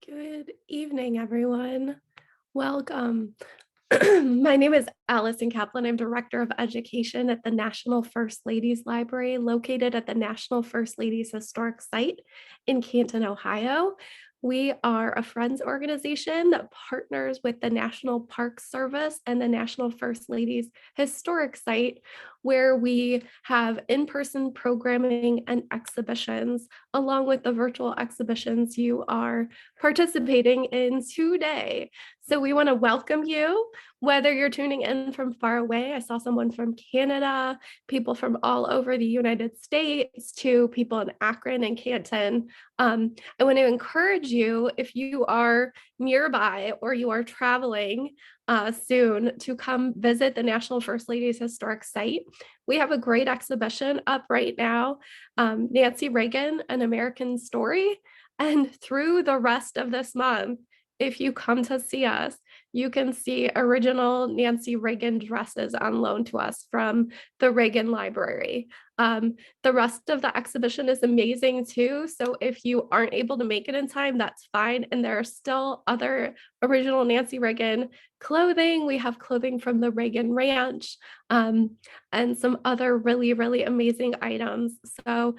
Good evening, everyone. Welcome. My name is Allison Kaplan. I'm Director of Education at the National First Ladies Library, located at the National First Ladies Historic Site in Canton, Ohio. We are a friends organization that partners with the National Park Service and the National First Ladies Historic Site, where we have in-person programming and exhibitions, along with the virtual exhibitions you are participating in today. So we want to welcome you, whether you're tuning in from far away. I saw someone from Canada, people from all over the United States, to people in Akron and Canton. I want to encourage you, if you are nearby or you are traveling soon, to come visit the National First Ladies Historic Site. We have a great exhibition up right now, Nancy Reagan, An American Story. And through the rest of this month, if you come to see us, you can see original Nancy Reagan dresses on loan to us from the Reagan Library. The rest of the exhibition is amazing too. So if you aren't able to make it in time, that's fine. And there are still other original Nancy Reagan clothing. We have clothing from the Reagan Ranch, and some other really, really amazing items. So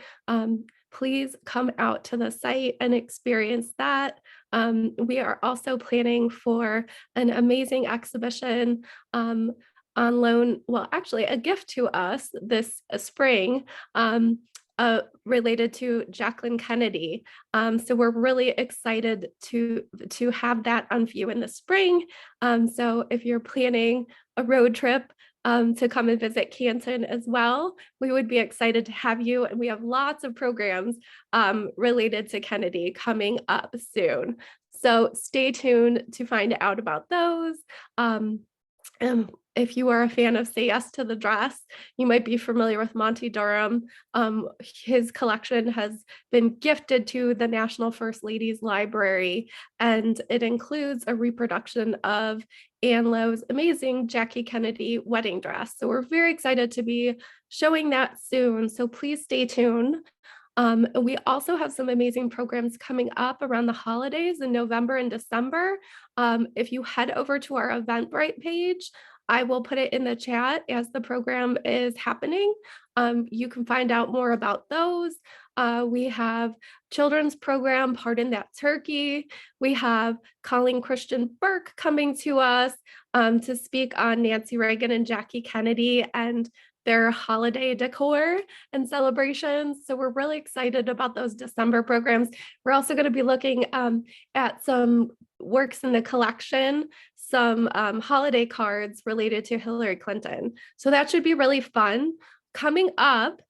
please come out to the site and experience that. We are also planning for an amazing exhibition on loan, well, actually a gift to us this spring, related to Jacqueline Kennedy. So we're really excited to have that on view in the spring. So if you're planning a road trip to come and visit Canton as well, we would be excited to have you. And we have lots of programs related to Kennedy coming up soon. So stay tuned to find out about those. And if you are a fan of Say Yes to the Dress, you might be familiar with Monty Durham. His collection has been gifted to the National First Ladies Library, and it includes a reproduction of Ann Lowe's amazing Jackie Kennedy wedding dress. So we're very excited to be showing that soon. So please stay tuned. We also have some amazing programs coming up around the holidays in November and December. If you head over to our Eventbrite page, I will put it in the chat as the program is happening. You can find out more about those. We have children's program, Pardon That Turkey. We have Colleen Christian Burke coming to us to speak on Nancy Reagan and Jackie Kennedy and their holiday decor and celebrations. So we're really excited about those December programs. We're also going to be looking at some works in the collection, some holiday cards related to Hillary Clinton. So that should be really fun. Coming up,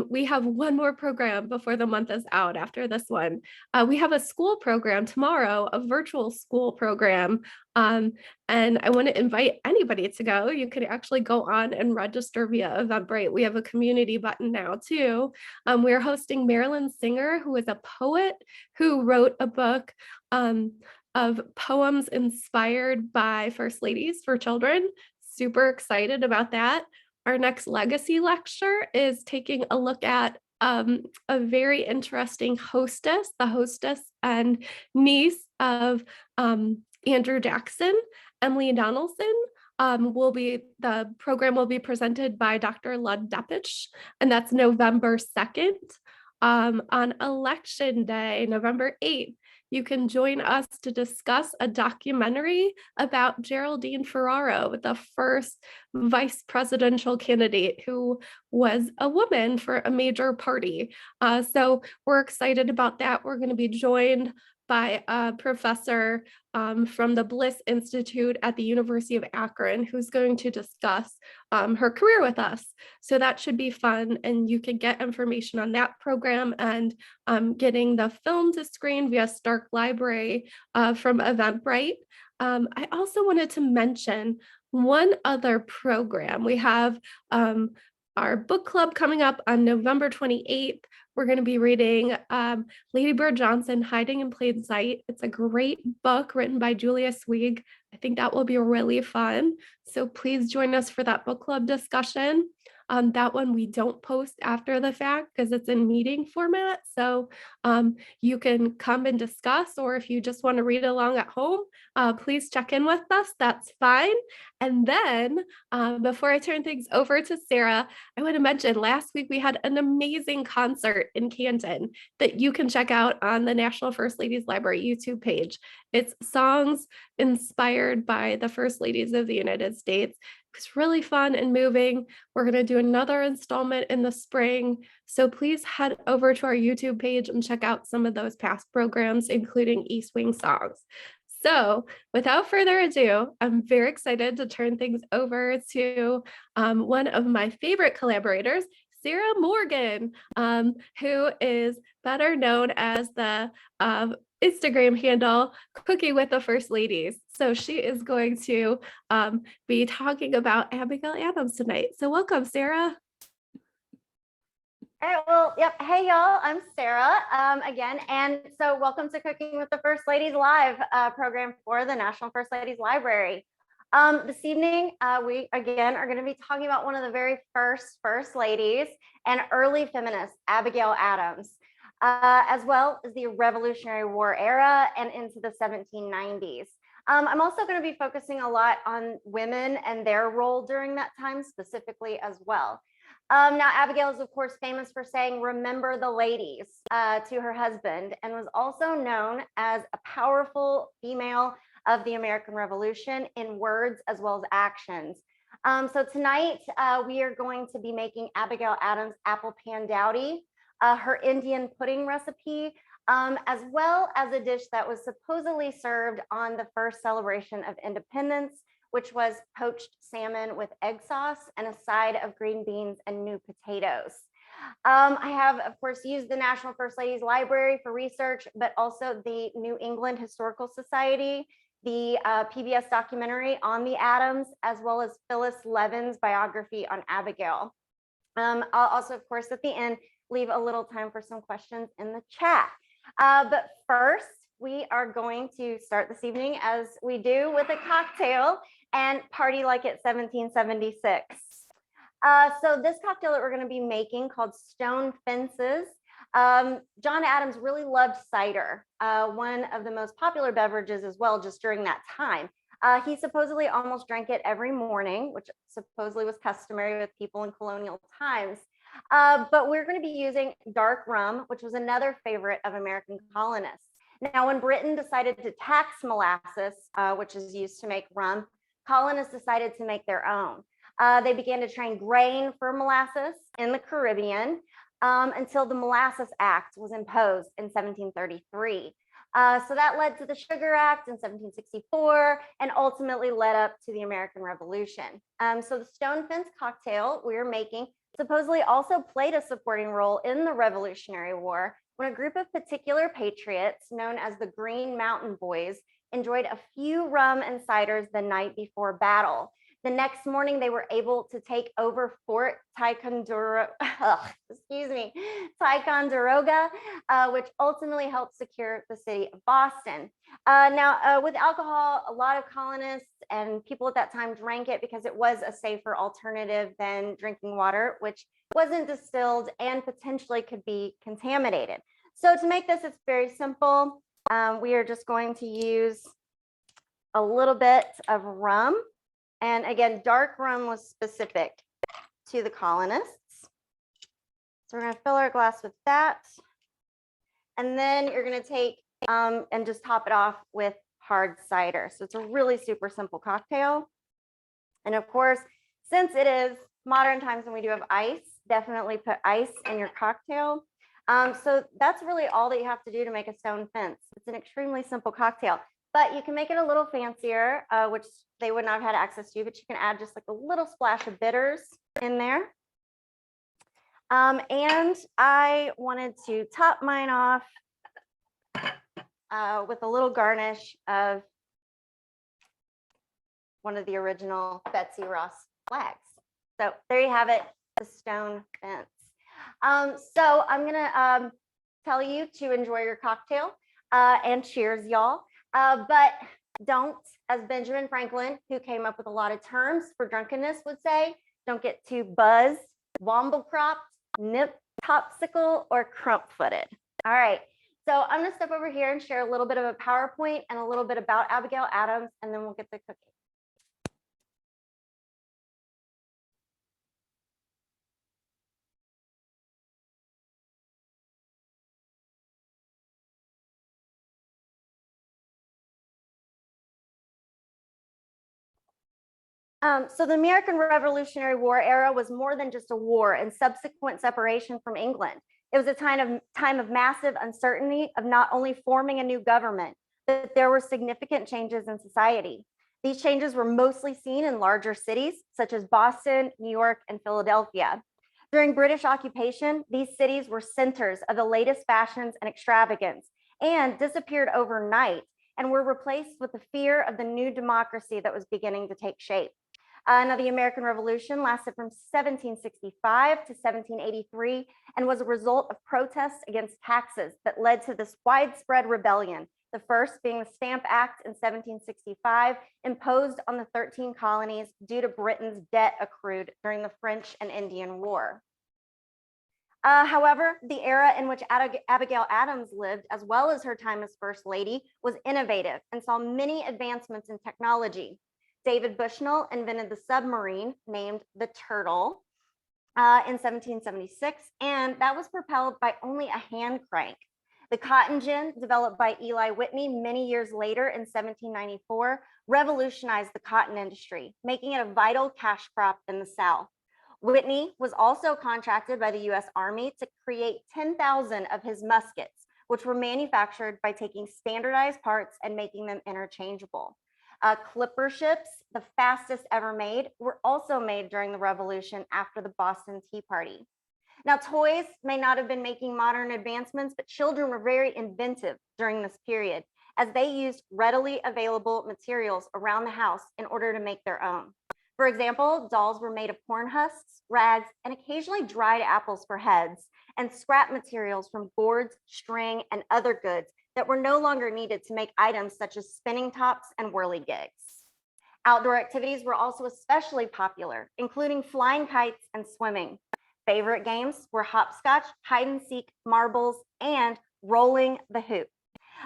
we have one more program before the month is out after this one. We have a school program tomorrow, a virtual school program. And I want to invite anybody to go. You could actually go on and register via Eventbrite. We have a community button now too. We're hosting Marilyn Singer, who is a poet who wrote a book of poems inspired by First Ladies for children. Super excited about that. Our next legacy lecture is taking a look at a very interesting hostess, the hostess and niece of Andrew Jackson, Emily Donaldson. The program will be presented by Dr. Lud Depich, and that's November 2nd. On election day, November 8th, you can join us to discuss a documentary about Geraldine Ferraro, the first vice presidential candidate who was a woman for a major party. So we're excited about that. We're going to be joined by a professor from the Bliss Institute at the University of Akron, who's going to discuss her career with us. So that should be fun, and you can get information on that program and getting the film to screen via Stark Library from Eventbrite. I also wanted to mention one other program. We have our book club coming up on November 28th. We're going to be reading Lady Bird Johnson, Hiding in Plain Sight. It's a great book written by Julia Swig. I think that will be really fun. So please join us for that book club discussion. That one we don't post after the fact because it's in meeting format. So you can come and discuss, or if you just want to read along at home, please check in with us. That's fine. And then before I turn things over to Sarah, I want to mention last week we had an amazing concert in Canton that you can check out on the National First Ladies Library YouTube page. It's songs inspired by the First Ladies of the United States. It's really fun and moving. We're going to do another installment in the spring. So please head over to our YouTube page and check out some of those past programs, including East Wing songs. So without further ado, I'm very excited to turn things over to one of my favorite collaborators, Sarah Morgan, who is better known as the Instagram handle Cooking with the First Ladies. So she is going to be talking about Abigail Adams tonight. So welcome, Sarah. All right, well, yep. Hey, y'all, I'm Sarah again. And so welcome to Cooking with the First Ladies Live program for the National First Ladies Library. This evening, we again are going to be talking about one of the very first ladies and early feminists, Abigail Adams, as well as the Revolutionary War era and into the 1790s. I'm also going to be focusing a lot on women and their role during that time specifically as well. Now, Abigail is, of course, famous for saying, "Remember the ladies," to her husband, and was also known as a powerful female of the American Revolution in words as well as actions. So tonight, we are going to be making Abigail Adams' apple pan dowdy, her Indian pudding recipe, as well as a dish that was supposedly served on the first celebration of independence, which was poached salmon with egg sauce and a side of green beans and new potatoes. I have, of course, used the National First Ladies Library for research, but also the New England Historical Society, the PBS documentary on the Adams, as well as Phyllis Levin's biography on Abigail. I'll also, of course, at the end, leave a little time for some questions in the chat. But first, we are going to start this evening as we do with a cocktail and party like it's 1776. So this cocktail that we're going to be making called Stone Fences. John Adams really loved cider, one of the most popular beverages as well, just during that time. He supposedly almost drank it every morning, which supposedly was customary with people in colonial times. But we're going to be using dark rum, which was another favorite of American colonists. Now, when Britain decided to tax molasses, which is used to make rum, colonists decided to make their own. They began to train grain for molasses in the Caribbean until the Molasses Act was imposed in 1733. So that led to the Sugar Act in 1764 and ultimately led up to the American Revolution. So the Stone Fence cocktail we're making supposedly also played a supporting role in the Revolutionary War when a group of particular patriots known as the Green Mountain Boys enjoyed a few rum and ciders the night before battle. The next morning, they were able to take over Fort Ticonderoga, which ultimately helped secure the city of Boston. Now, with alcohol, a lot of colonists and people at that time drank it because it was a safer alternative than drinking water, which wasn't distilled and potentially could be contaminated. So to make this, it's very simple. We are just going to use a little bit of rum. And again, dark rum was specific to the colonists. So we're going to fill our glass with that. And then you're going to take and just top it off with hard cider. So it's a really super simple cocktail. And of course, since it is modern times and we do have ice, definitely put ice in your cocktail. So that's really all that you have to do to make a Stone Fence. It's an extremely simple cocktail. But you can make it a little fancier, which they would not have had access to, but you can add just like a little splash of bitters in there. And I wanted to top mine off with a little garnish of one of the original Betsy Ross flags. So there you have it, the Stone Fence. So I'm gonna tell you to enjoy your cocktail and cheers, y'all. But don't, as Benjamin Franklin, who came up with a lot of terms for drunkenness, would say, don't get too buzzed womble-cropped, nip-topsicle, or crump-footed? All right, so I'm gonna step over here and share a little bit of a PowerPoint and a little bit about Abigail Adams, and then we'll get the cooking. So the American Revolutionary War era was more than just a war and subsequent separation from England. It was a time of massive uncertainty of not only forming a new government, but there were significant changes in society. These changes were mostly seen in larger cities such as Boston, New York, and Philadelphia. During British occupation, these cities were centers of the latest fashions and extravagance and disappeared overnight and were replaced with the fear of the new democracy that was beginning to take shape. Now, the American Revolution lasted from 1765 to 1783 and was a result of protests against taxes that led to this widespread rebellion, the first being the Stamp Act in 1765, imposed on the 13 colonies due to Britain's debt accrued during the French and Indian War. However, the era in which Abigail Adams lived, as well as her time as First Lady, was innovative and saw many advancements in technology. David Bushnell invented the submarine named the Turtle in 1776, and that was propelled by only a hand crank. The cotton gin, developed by Eli Whitney many years later in 1794, revolutionized the cotton industry, making it a vital cash crop in the South. Whitney was also contracted by the US Army to create 10,000 of his muskets, which were manufactured by taking standardized parts and making them interchangeable. Clipper ships, the fastest ever made, were also made during the Revolution after the Boston Tea Party. Now, toys may not have been making modern advancements, but children were very inventive during this period as they used readily available materials around the house in order to make their own. For example, dolls were made of corn husks, rags, and occasionally dried apples for heads, and scrap materials from boards, string, and other goods that were no longer needed to make items such as spinning tops and whirligigs. Outdoor activities were also especially popular, including flying kites and swimming. Favorite games were hopscotch, hide and seek, marbles, and rolling the hoop.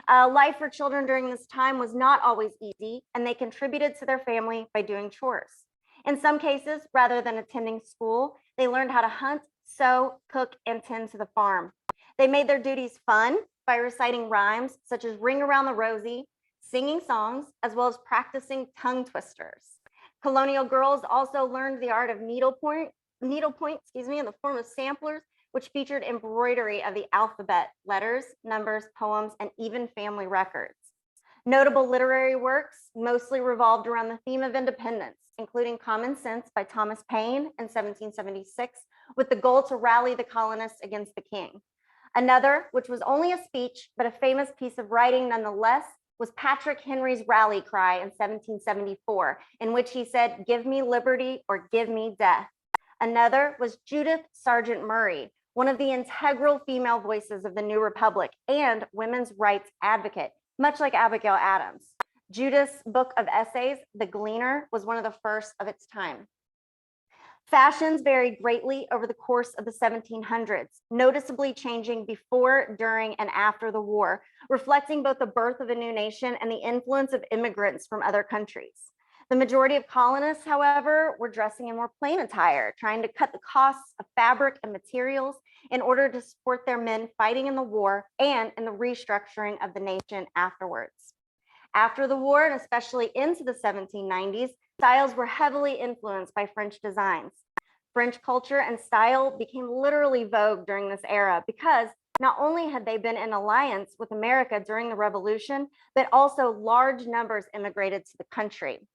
Life for children during this time was not always easy, and they contributed to their family by doing chores. In some cases, rather than attending school, they learned how to hunt, sew, cook, and tend to the farm. They made their duties fun by reciting rhymes such as Ring Around the Rosie, singing songs, as well as practicing tongue twisters. Colonial girls also learned the art of needlepoint, in the form of samplers, which featured embroidery of the alphabet, letters, numbers, poems, and even family records. Notable literary works mostly revolved around the theme of independence, including Common Sense by Thomas Paine in 1776, with the goal to rally the colonists against the king. Another, which was only a speech, but a famous piece of writing nonetheless, was Patrick Henry's rally cry in 1774, in which he said, "Give me liberty or give me death." Another was Judith Sargent Murray, one of the integral female voices of the New Republic and women's rights advocate, much like Abigail Adams. Judith's book of essays, The Gleaner, was one of the first of its time. Fashions varied greatly over the course of the 1700s, noticeably changing before, during, and after the war, reflecting both the birth of a new nation and the influence of immigrants from other countries. The majority of colonists, however, were dressing in more plain attire, trying to cut the costs of fabric and materials in order to support their men fighting in the war and in the restructuring of the nation afterwards. After the war, and especially into the 1790s, styles were heavily influenced by French designs. French culture and style became literally vogue during this era because not only had they been in alliance with America during the Revolution, but also large numbers immigrated to the country.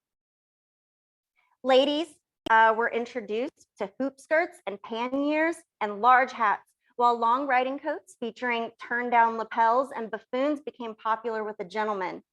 Ladies were introduced to hoop skirts and panniers and large hats, while long riding coats featuring turned down lapels and buffoons became popular with the gentlemen.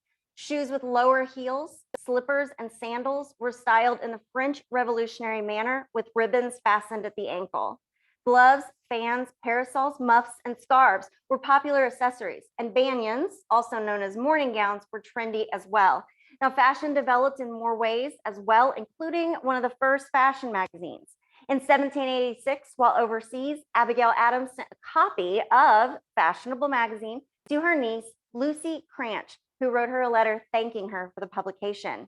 Shoes with lower heels, slippers, and sandals were styled in the French Revolutionary manner with ribbons fastened at the ankle. Gloves, fans, parasols, muffs, and scarves were popular accessories, and banyans, also known as morning gowns, were trendy as well. Now, fashion developed in more ways as well, including one of the first fashion magazines. In 1786, while overseas, Abigail Adams sent a copy of Fashionable Magazine to her niece, Lucy Cranch, who wrote her a letter thanking her for the publication.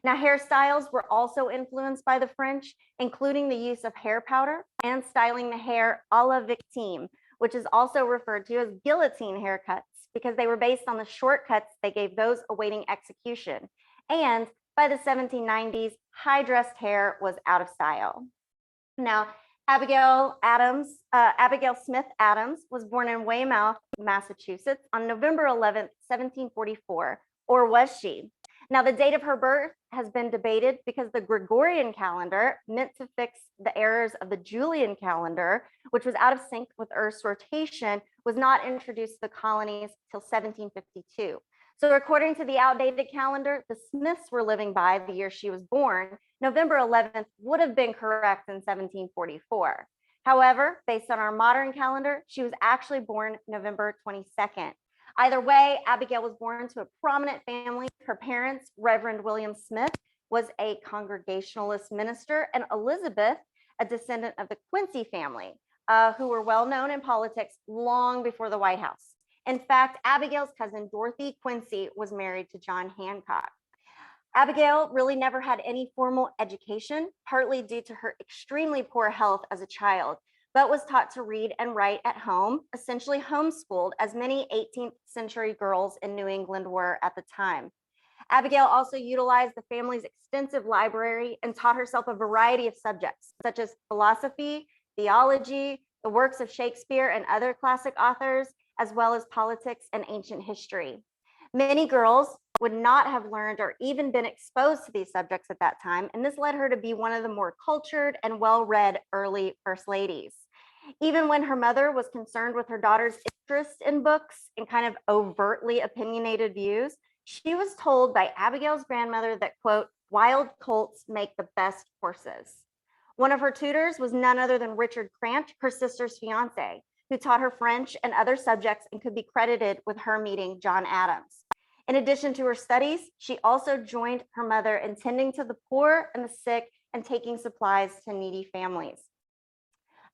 Now, hairstyles were also influenced by the French, including the use of hair powder and styling the hair a la victime, which is also referred to as guillotine haircuts because they were based on the shortcuts they gave those awaiting execution. And by the 1790s, high-dressed hair was out of style. Now, Abigail Smith Adams was born in Weymouth, Massachusetts on November 11th, 1744, or was she? Now, the date of her birth has been debated because the Gregorian calendar, meant to fix the errors of the Julian calendar, which was out of sync with Earth's rotation, was not introduced to the colonies till 1752. So according to the outdated calendar the Smiths were living by the year she was born, November 11th would have been correct in 1744. However, based on our modern calendar, she was actually born November 22nd. Either way, Abigail was born to a prominent family. Her parents, Reverend William Smith, was a Congregationalist minister, and Elizabeth, a descendant of the Quincy family, who were well known in politics long before the White House. In fact, Abigail's cousin, Dorothy Quincy, was married to John Hancock. Abigail really never had any formal education, partly due to her extremely poor health as a child, but was taught to read and write at home, essentially homeschooled, as many 18th century girls in New England were at the time. Abigail also utilized the family's extensive library and taught herself a variety of subjects, such as philosophy, theology, the works of Shakespeare and other classic authors, as well as politics and ancient history. Many girls would not have learned or even been exposed to these subjects at that time, and this led her to be one of the more cultured and well-read early First Ladies. Even when her mother was concerned with her daughter's interest in books and kind of overtly opinionated views, she was told by Abigail's grandmother that, quote, wild colts make the best horses. One of her tutors was none other than Richard Cranch, her sister's fiance, who taught her French and other subjects and could be credited with her meeting John Adams. In addition to her studies, she also joined her mother in tending to the poor and the sick and taking supplies to needy families.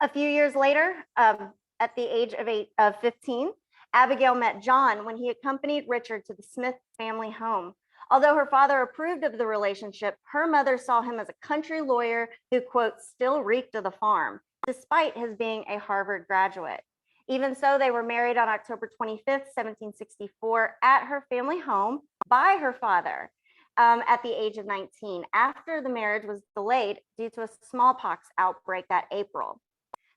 A few years later, at the age of 15, Abigail met John when he accompanied Richard to the Smith family home. Although her father approved of the relationship, her mother saw him as a country lawyer who, quote, still reeked of the farm, despite his being a Harvard graduate. Even so, they were married on October 25th, 1764, at her family home by her father at the age of 19, after the marriage was delayed due to a smallpox outbreak that April.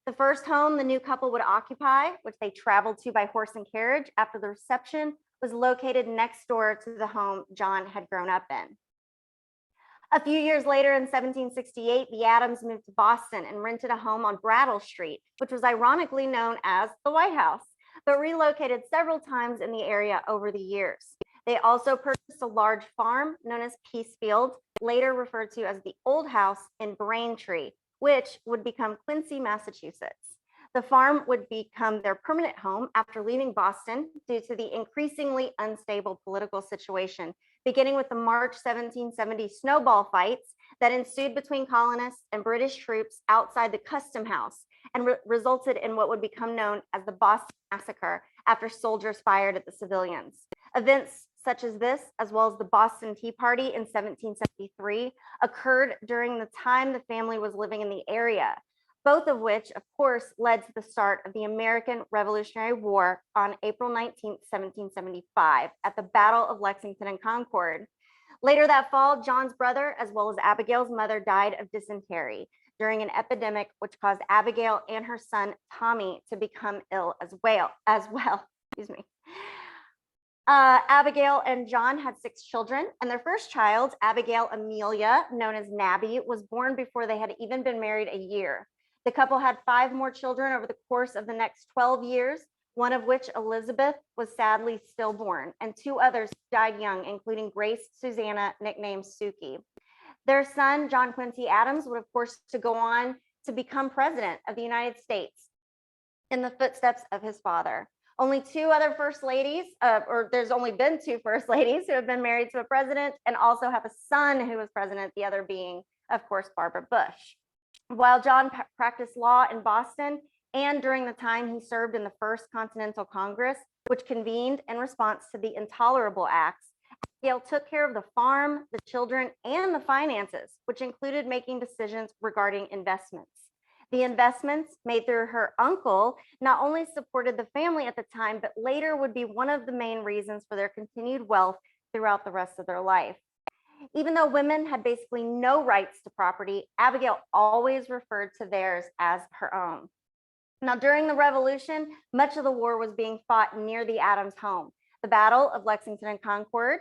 The first home the new couple would occupy, which they traveled to by horse and carriage after the reception, was located next door to the home John had grown up in. A few years later, in 1768, the Adams moved to Boston and rented a home on Brattle Street, which was ironically known as the White House, but relocated several times in the area over the years. They also purchased a large farm known as Peacefield, later referred to as the Old House in Braintree, which would become Quincy, Massachusetts. The farm would become their permanent home after leaving Boston due to the increasingly unstable political situation, beginning with the March 1770 snowball fights that ensued between colonists and British troops outside the Custom House and resulted in what would become known as the Boston Massacre after soldiers fired at the civilians. Events such as this, as well as the Boston Tea Party in 1773, occurred during the time the family was living in the area, both of which, of course, led to the start of the American Revolutionary War on April 19, 1775, at the Battle of Lexington and Concord. Later that fall, John's brother, as well as Abigail's mother, died of dysentery during an epidemic which caused Abigail and her son, Tommy, to become ill as well. Excuse me. Abigail and John had 6 children, and their first child, Abigail Amelia, known as Nabby, was born before they had even been married a year. The couple had 5 more children over the course of the next 12 years, one of which, Elizabeth, was sadly stillborn, and 2 others died young, including Grace Susanna, nicknamed Suki. Their son, John Quincy Adams, would of course to go on to become president of the United States in the footsteps of his father. Only 2 other first ladies, or there's only been 2 first ladies who have been married to a president and also have a son who was president, the other being, of course, Barbara Bush. While John practiced law in Boston and during the time he served in the First Continental Congress, which convened in response to the Intolerable Acts, Abigail took care of the farm, the children, and the finances, which included making decisions regarding investments. The investments made through her uncle not only supported the family at the time, but later would be one of the main reasons for their continued wealth throughout the rest of their life. Even though women had basically no rights to property, Abigail always referred to theirs as her own. Now, during the Revolution, much of the war was being fought near the Adams home. The Battle of Lexington and Concord,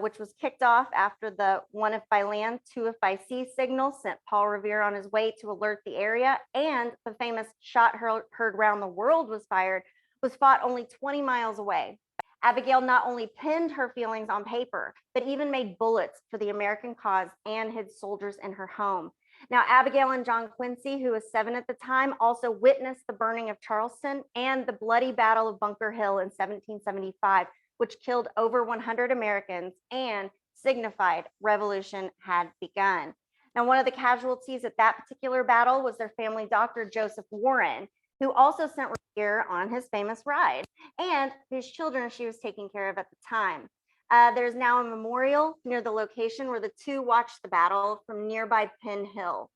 which was kicked off after the one if by land, two if by sea signal sent Paul Revere on his way to alert the area, and the famous shot heard round the world was fired, was fought only 20 miles away. Abigail not only penned her feelings on paper, but even made bullets for the American cause and hid soldiers in her home. Now, Abigail and John Quincy, who was 7 at the time, also witnessed the burning of Charleston and the bloody Battle of Bunker Hill in 1775, which killed over 100 Americans and signified revolution had begun. Now, one of the casualties at that particular battle was their family doctor, Joseph Warren, who also sent Revere on his famous ride, and his children she was taking care of at the time. There's now a memorial near the location where the two watched the battle from nearby Penn Hill.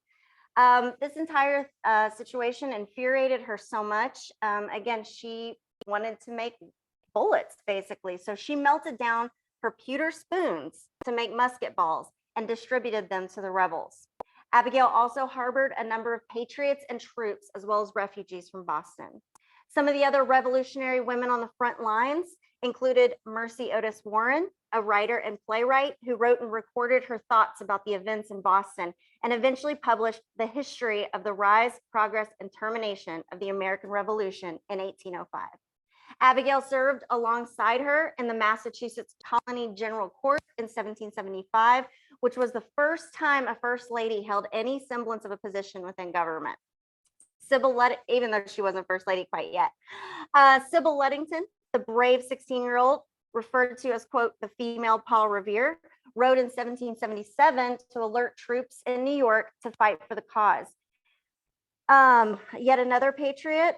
This entire situation infuriated her so much. Again, she wanted to make bullets, basically. So she melted down her pewter spoons to make musket balls and distributed them to the rebels. Abigail also harbored a number of patriots and troops, as well as refugees from Boston. Some of the other revolutionary women on the front lines included Mercy Otis Warren, a writer and playwright who wrote and recorded her thoughts about the events in Boston and eventually published The History of the Rise, Progress, and Termination of the American Revolution in 1805. Abigail served alongside her in the Massachusetts Colony General Court in 1775, which was the first time a first lady held any semblance of a position within government. Even though she wasn't first lady quite yet. Sybil Ludington, the brave 16-year-old, referred to as, quote, the female Paul Revere, wrote in 1777 to alert troops in New York to fight for the cause. Yet another patriot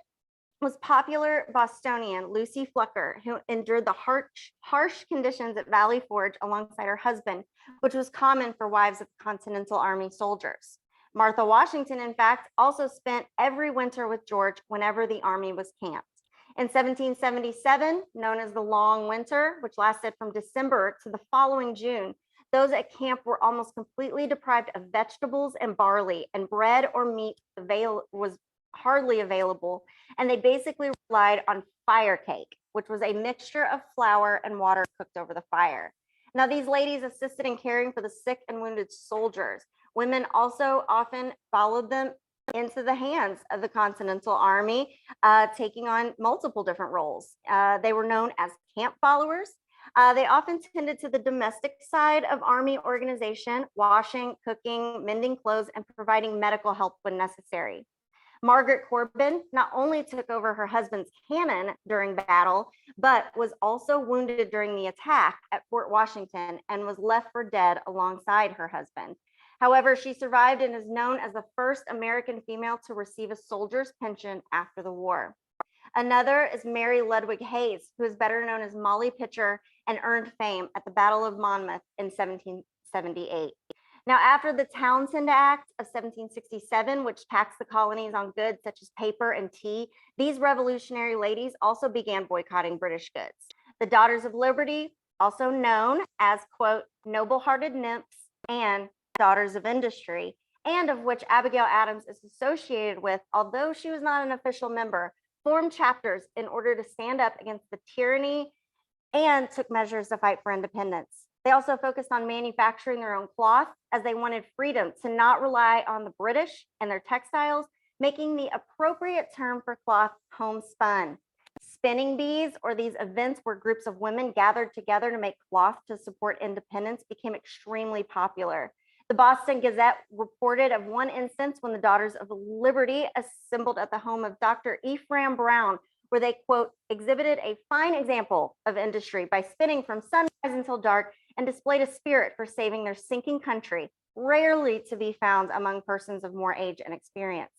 was popular Bostonian Lucy Flucker, who endured the harsh conditions at Valley Forge alongside her husband, which was common for wives of Continental Army soldiers. Martha Washington, in fact, also spent every winter with George whenever the army was camped. In 1777, known as the Long Winter, which lasted from December to the following June, those at camp were almost completely deprived of vegetables and barley, and bread or meat was hardly available, and they basically relied on fire cake, which was a mixture of flour and water cooked over the fire. Now, these ladies assisted in caring for the sick and wounded soldiers. Women also often followed them into the hands of the Continental Army, taking on multiple different roles. They were known as camp followers. They often tended to the domestic side of Army organization, washing, cooking, mending clothes, and providing medical help when necessary. Margaret Corbin not only took over her husband's cannon during battle, but was also wounded during the attack at Fort Washington and was left for dead alongside her husband. However, she survived and is known as the first American female to receive a soldier's pension after the war. Another is Mary Ludwig Hayes, who is better known as Molly Pitcher and earned fame at the Battle of Monmouth in 1778. Now, after the Townshend Act of 1767, which taxed the colonies on goods such as paper and tea, these revolutionary ladies also began boycotting British goods. The Daughters of Liberty, also known as, quote, noble-hearted nymphs and Daughters of Industry, and of which Abigail Adams is associated with, although she was not an official member, formed chapters in order to stand up against the tyranny and took measures to fight for independence. They also focused on manufacturing their own cloth, as they wanted freedom to not rely on the British and their textiles, making the appropriate term for cloth homespun. Spinning bees, or these events where groups of women gathered together to make cloth to support independence, became extremely popular. The Boston Gazette reported of one instance when the Daughters of Liberty assembled at the home of Dr. Ephraim Brown, where they, quote, exhibited a fine example of industry by spinning from sunrise until dark and displayed a spirit for saving their sinking country rarely to be found among persons of more age and experience.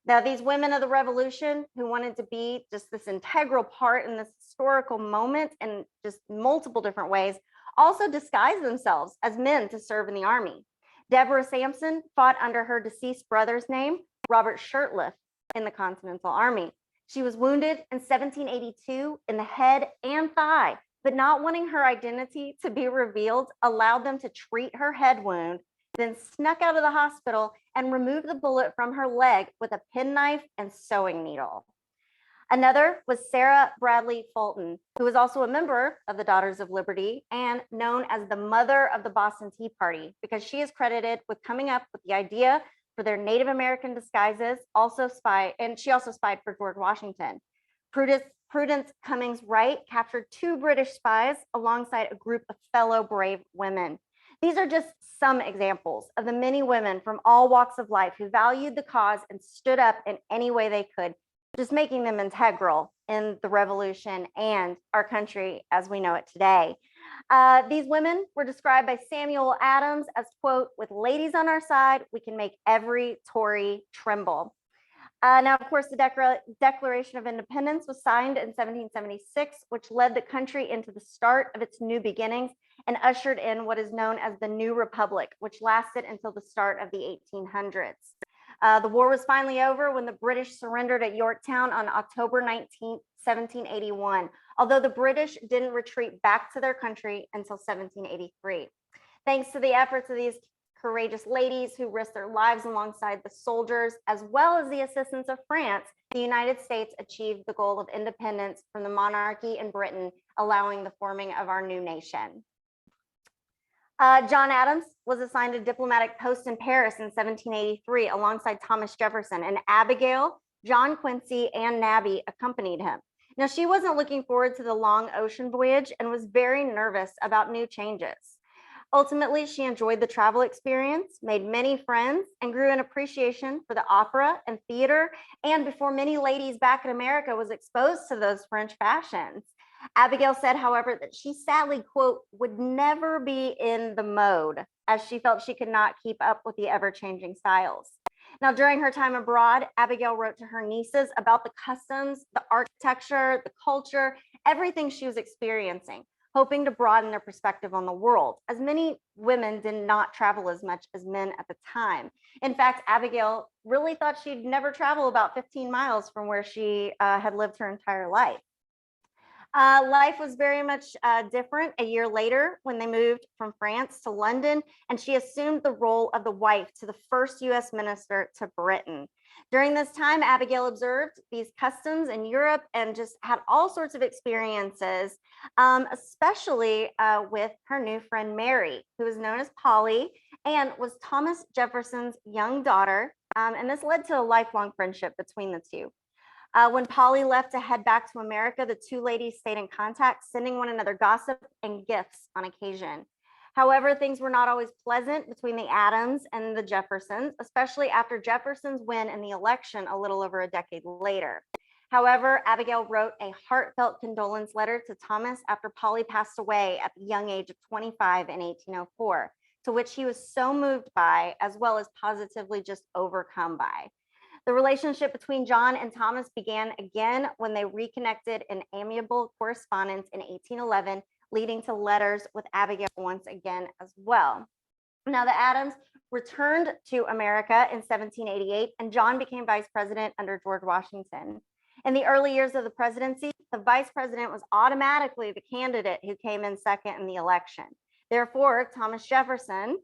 Now, these women of the revolution who wanted to be just this integral part in this historical moment in just multiple different ways also disguised themselves as men to serve in the army. Deborah Sampson fought under her deceased brother's name, Robert Shirtliff, in the Continental Army. She was wounded in 1782 in the head and thigh, but not wanting her identity to be revealed, allowed them to treat her head wound, then snuck out of the hospital and removed the bullet from her leg with a penknife and sewing needle. Another was Sarah Bradley Fulton, who was also a member of the Daughters of Liberty and known as the mother of the Boston Tea Party, because she is credited with coming up with the idea for their Native American disguises, and she also spied for George Washington. Prudence Cummings Wright captured 2 British spies alongside a group of fellow brave women. These are just some examples of the many women from all walks of life who valued the cause and stood up in any way they could, just making them integral in the revolution and our country as we know it today. These women were described by Samuel Adams as, quote, "with ladies on our side, we can make every Tory tremble." Now, of course, the Declaration of Independence was signed in 1776, which led the country into the start of its new beginnings and ushered in what is known as the New Republic, which lasted until the start of the 1800s. The war was finally over when the British surrendered at Yorktown on October 19th, 1781, although the British didn't retreat back to their country until 1783. Thanks to the efforts of these courageous ladies who risked their lives alongside the soldiers, as well as the assistance of France, the United States achieved the goal of independence from the monarchy in Britain, allowing the forming of our new nation. John Adams was assigned a diplomatic post in Paris in 1783 alongside Thomas Jefferson, and Abigail, John Quincy, and Nabby accompanied him. Now, she wasn't looking forward to the long ocean voyage and was very nervous about new changes. Ultimately, she enjoyed the travel experience, made many friends, and grew an appreciation for the opera and theater, and before many ladies back in America was exposed to those French fashions. Abigail said, however, that she sadly, quote, "would never be in the mode," as she felt she could not keep up with the ever-changing styles. Now, during her time abroad, Abigail wrote to her nieces about the customs, the architecture, the culture, everything she was experiencing, hoping to broaden their perspective on the world, as many women did not travel as much as men at the time. In fact, Abigail really thought she'd never travel about 15 miles from where she had lived her entire life. Life was very much different a year later when they moved from France to London, and she assumed the role of the wife to the first US minister to Britain. During this time, Abigail observed these customs in Europe and just had all sorts of experiences, especially with her new friend Mary, who was known as Polly and was Thomas Jefferson's young daughter. And this led to a lifelong friendship between the two. When Polly left to head back to America, the two ladies stayed in contact, sending one another gossip and gifts on occasion. However, things were not always pleasant between the Adams and the Jeffersons, especially after Jefferson's win in the election a little over a decade later. However, Abigail wrote a heartfelt condolence letter to Thomas after Polly passed away at the young age of 25 in 1804, to which he was so moved by, as well as positively just overcome by. The relationship between John and Thomas began again when they reconnected in amiable correspondence in 1811, leading to letters with Abigail once again as well. Now, the Adams returned to America in 1788, and John became vice president under George Washington. In the early years of the presidency, the vice president was automatically the candidate who came in second in the election. Therefore, Thomas Jefferson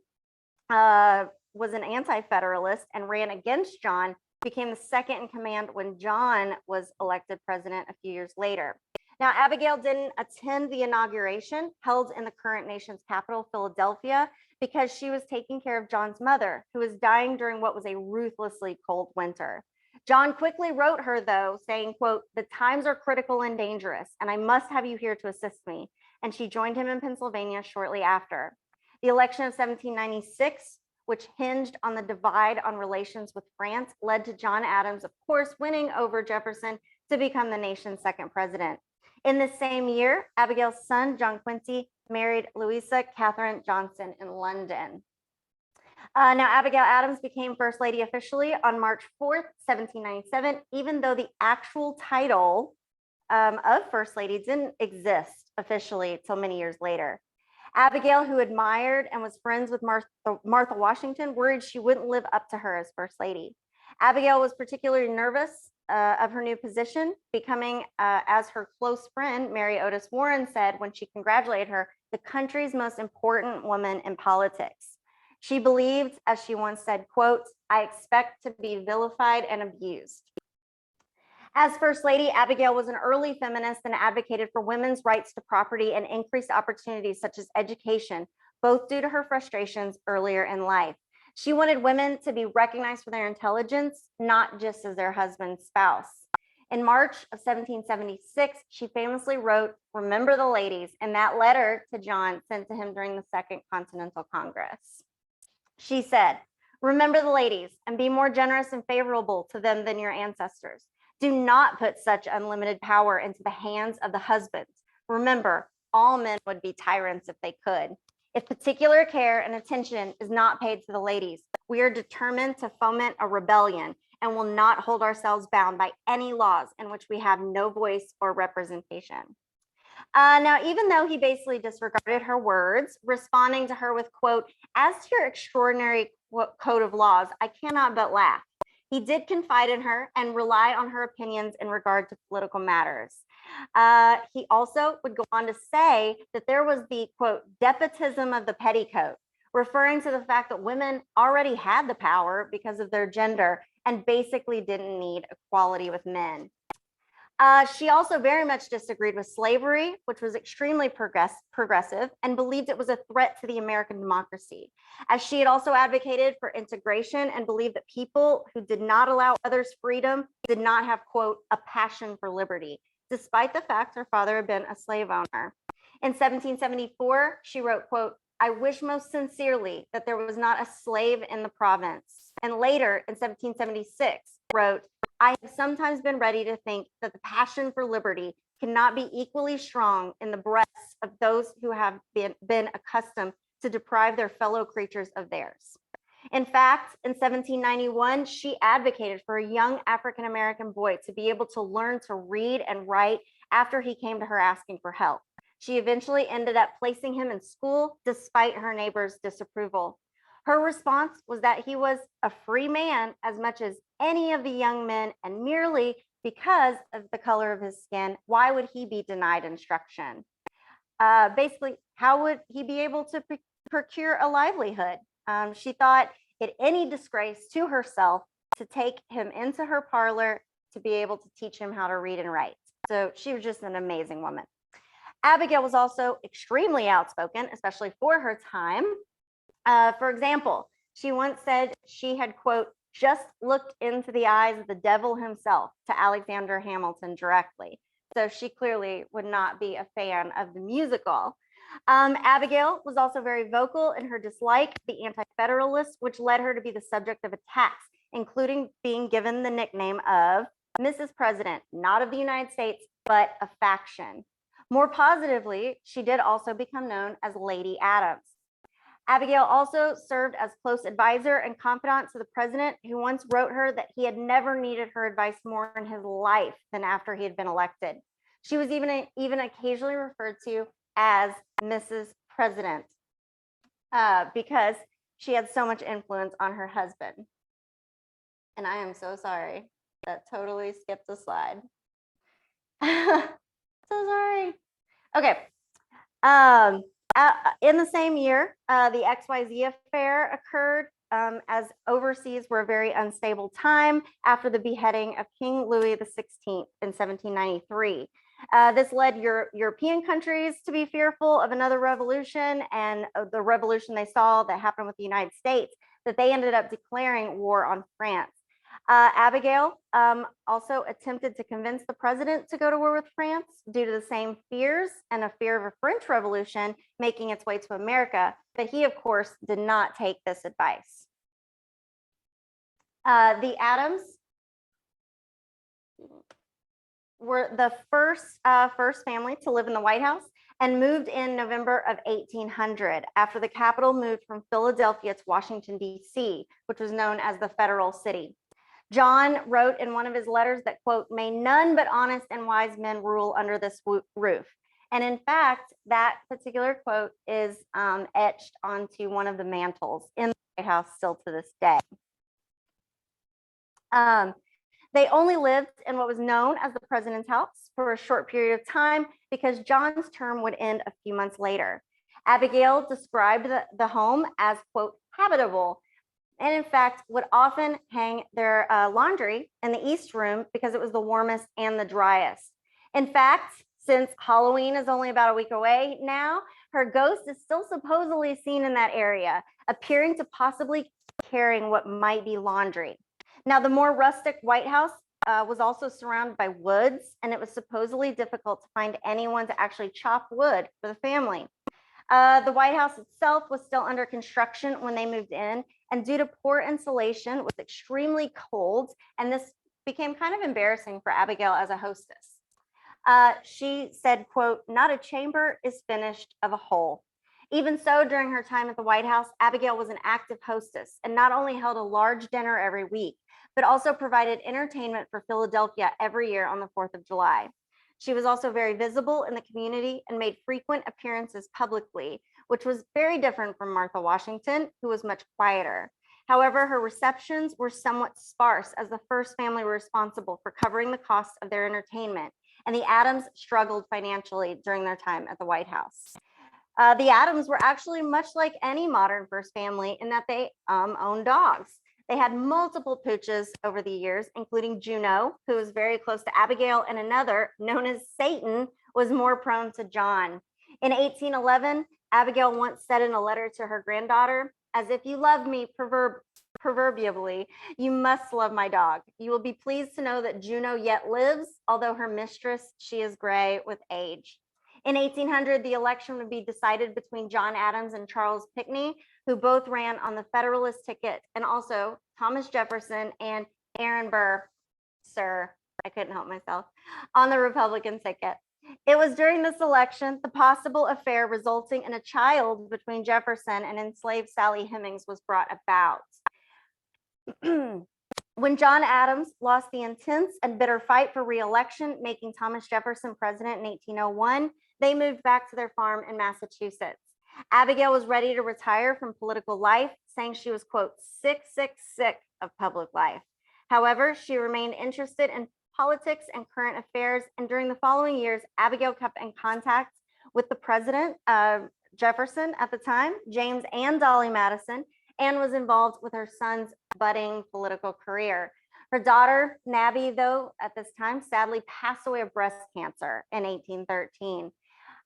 was an anti-federalist and ran against John, became the second in command when John was elected president a few years later. Now, Abigail didn't attend the inauguration held in the current nation's capital, Philadelphia, because she was taking care of John's mother, who was dying during what was a ruthlessly cold winter. John quickly wrote her, though, saying, quote, "the times are critical and dangerous, and I must have you here to assist me." And she joined him in Pennsylvania shortly after. The election of 1796, which hinged on the divide on relations with France, led to John Adams, of course, winning over Jefferson to become the nation's second president. In the same year, Abigail's son, John Quincy, married Louisa Catherine Johnson in London. Now, Abigail Adams became First Lady officially on March 4th, 1797, even though the actual title of First Lady didn't exist officially until many years later. Abigail, who admired and was friends with Martha Washington, worried she wouldn't live up to her as First Lady. Abigail was particularly nervous of her new position, becoming, as her close friend, Mary Otis Warren, said when she congratulated her, the country's most important woman in politics. She believed, as she once said, quote, "I expect to be vilified and abused." As First Lady, Abigail was an early feminist and advocated for women's rights to property and increased opportunities such as education, both due to her frustrations earlier in life. She wanted women to be recognized for their intelligence, not just as their husband's spouse. In March of 1776, she famously wrote, "Remember the ladies," in that letter to John sent to him during the Second Continental Congress. She said, "Remember the ladies and be more generous and favorable to them than your ancestors. Do not put such unlimited power into the hands of the husbands. Remember, all men would be tyrants if they could. If particular care and attention is not paid to the ladies, we are determined to foment a rebellion and will not hold ourselves bound by any laws in which we have no voice or representation." Now, even though he basically disregarded her words, responding to her with, quote, "As to your extraordinary code of laws, I cannot but laugh," he did confide in her and rely on her opinions in regard to political matters. He also would go on to say that there was the, quote, "despotism of the petticoat," referring to the fact that women already had the power because of their gender and basically didn't need equality with men. She also very much disagreed with slavery, which was extremely progressive, and believed it was a threat to the American democracy, as she had also advocated for integration and believed that people who did not allow others freedom did not have, quote, "a passion for liberty," despite the fact her father had been a slave owner. In 1774, she wrote, quote, "I wish most sincerely that there was not a slave in the province." And later in 1776 wrote, "I have sometimes been ready to think that the passion for liberty cannot be equally strong in the breasts of those who have been accustomed to deprive their fellow creatures of theirs." In fact, in 1791, she advocated for a young African-American boy to be able to learn to read and write after he came to her asking for help. She eventually ended up placing him in school despite her neighbors' disapproval. Her response was that he was a free man as much as any of the young men, and merely because of the color of his skin, why would he be denied instruction? Basically, how would he be able to procure a livelihood? She thought it any disgrace to herself to take him into her parlor to be able to teach him how to read and write. So she was just an amazing woman. Abigail was also extremely outspoken, especially for her time. For example, she once said she had, quote, "just looked into the eyes of the devil himself" to Alexander Hamilton directly. So she clearly would not be a fan of the musical. Abigail was also very vocal in her dislike of the Anti-Federalists, which led her to be the subject of attacks, including being given the nickname of Mrs. President, not of the United States, but a faction. More positively, she did also become known as Lady Adams. Abigail also served as close advisor and confidant to the president, who once wrote her that he had never needed her advice more in his life than after he had been elected. She was even occasionally referred to as Mrs. President because she had so much influence on her husband. And I am so sorry. That totally skipped a slide. So sorry. Okay. In the same year, the XYZ affair occurred, as overseas were a very unstable time after the beheading of King Louis XVI in 1793. This led European countries to be fearful of another revolution, and the revolution they saw that happened with the United States, that they ended up declaring war on France. Abigail also attempted to convince the president to go to war with France due to the same fears and a fear of a French Revolution making its way to America, but he, of course, did not take this advice. The Adams were the first family to live in the White House, and moved in November of 1800 after the capital moved from Philadelphia to Washington, D.C., which was known as the Federal City. John wrote in one of his letters that, quote, "May none but honest and wise men rule under this roof." And in fact, that particular quote is etched onto one of the mantles in the White House still to this day. They only lived in what was known as the president's house for a short period of time because John's term would end a few months later. Abigail described the home as, quote, "habitable," and in fact would often hang their laundry in the East Room because it was the warmest and the driest. In fact, since Halloween is only about a week away now, her ghost is still supposedly seen in that area, appearing to possibly carrying what might be laundry. Now, the more rustic White House was also surrounded by woods, and it was supposedly difficult to find anyone to actually chop wood for the family. The White House itself was still under construction when they moved in, and due to poor insulation, it was extremely cold, and this became kind of embarrassing for Abigail as a hostess. She said, quote, "Not a chamber is finished of a whole." Even so, during her time at the White House, Abigail was an active hostess and not only held a large dinner every week, but also provided entertainment for Philadelphia every year on the 4th of July. She was also very visible in the community and made frequent appearances publicly, which was very different from Martha Washington, who was much quieter. However, her receptions were somewhat sparse as the first family were responsible for covering the costs of their entertainment, and the Adams struggled financially during their time at the White House. The Adams were actually much like any modern first family in that they owned dogs. They had multiple pooches over the years, including Juno, who was very close to Abigail, and another, known as Satan, was more prone to John. In 1811, Abigail once said in a letter to her granddaughter, "As if you love me proverbially, you must love my dog. You will be pleased to know that Juno yet lives, although her mistress, she is gray with age." In 1800, the election would be decided between John Adams and Charles Pinckney, who both ran on the Federalist ticket, and also Thomas Jefferson and Aaron Burr, sir, I couldn't help myself, on the Republican ticket. It was during this election, the possible affair resulting in a child between Jefferson and enslaved Sally Hemings was brought about. When John Adams lost the intense and bitter fight for re-election, making Thomas Jefferson president in 1801, they moved back to their farm in Massachusetts. Abigail was ready to retire from political life, saying she was, quote, sick of public life. However, she remained interested in politics and current affairs, and during the following years, Abigail kept in contact with the president, Jefferson at the time, James and Dolly Madison, and was involved with her son's budding political career. Her daughter, Nabby, though, at this time, sadly passed away of breast cancer in 1813.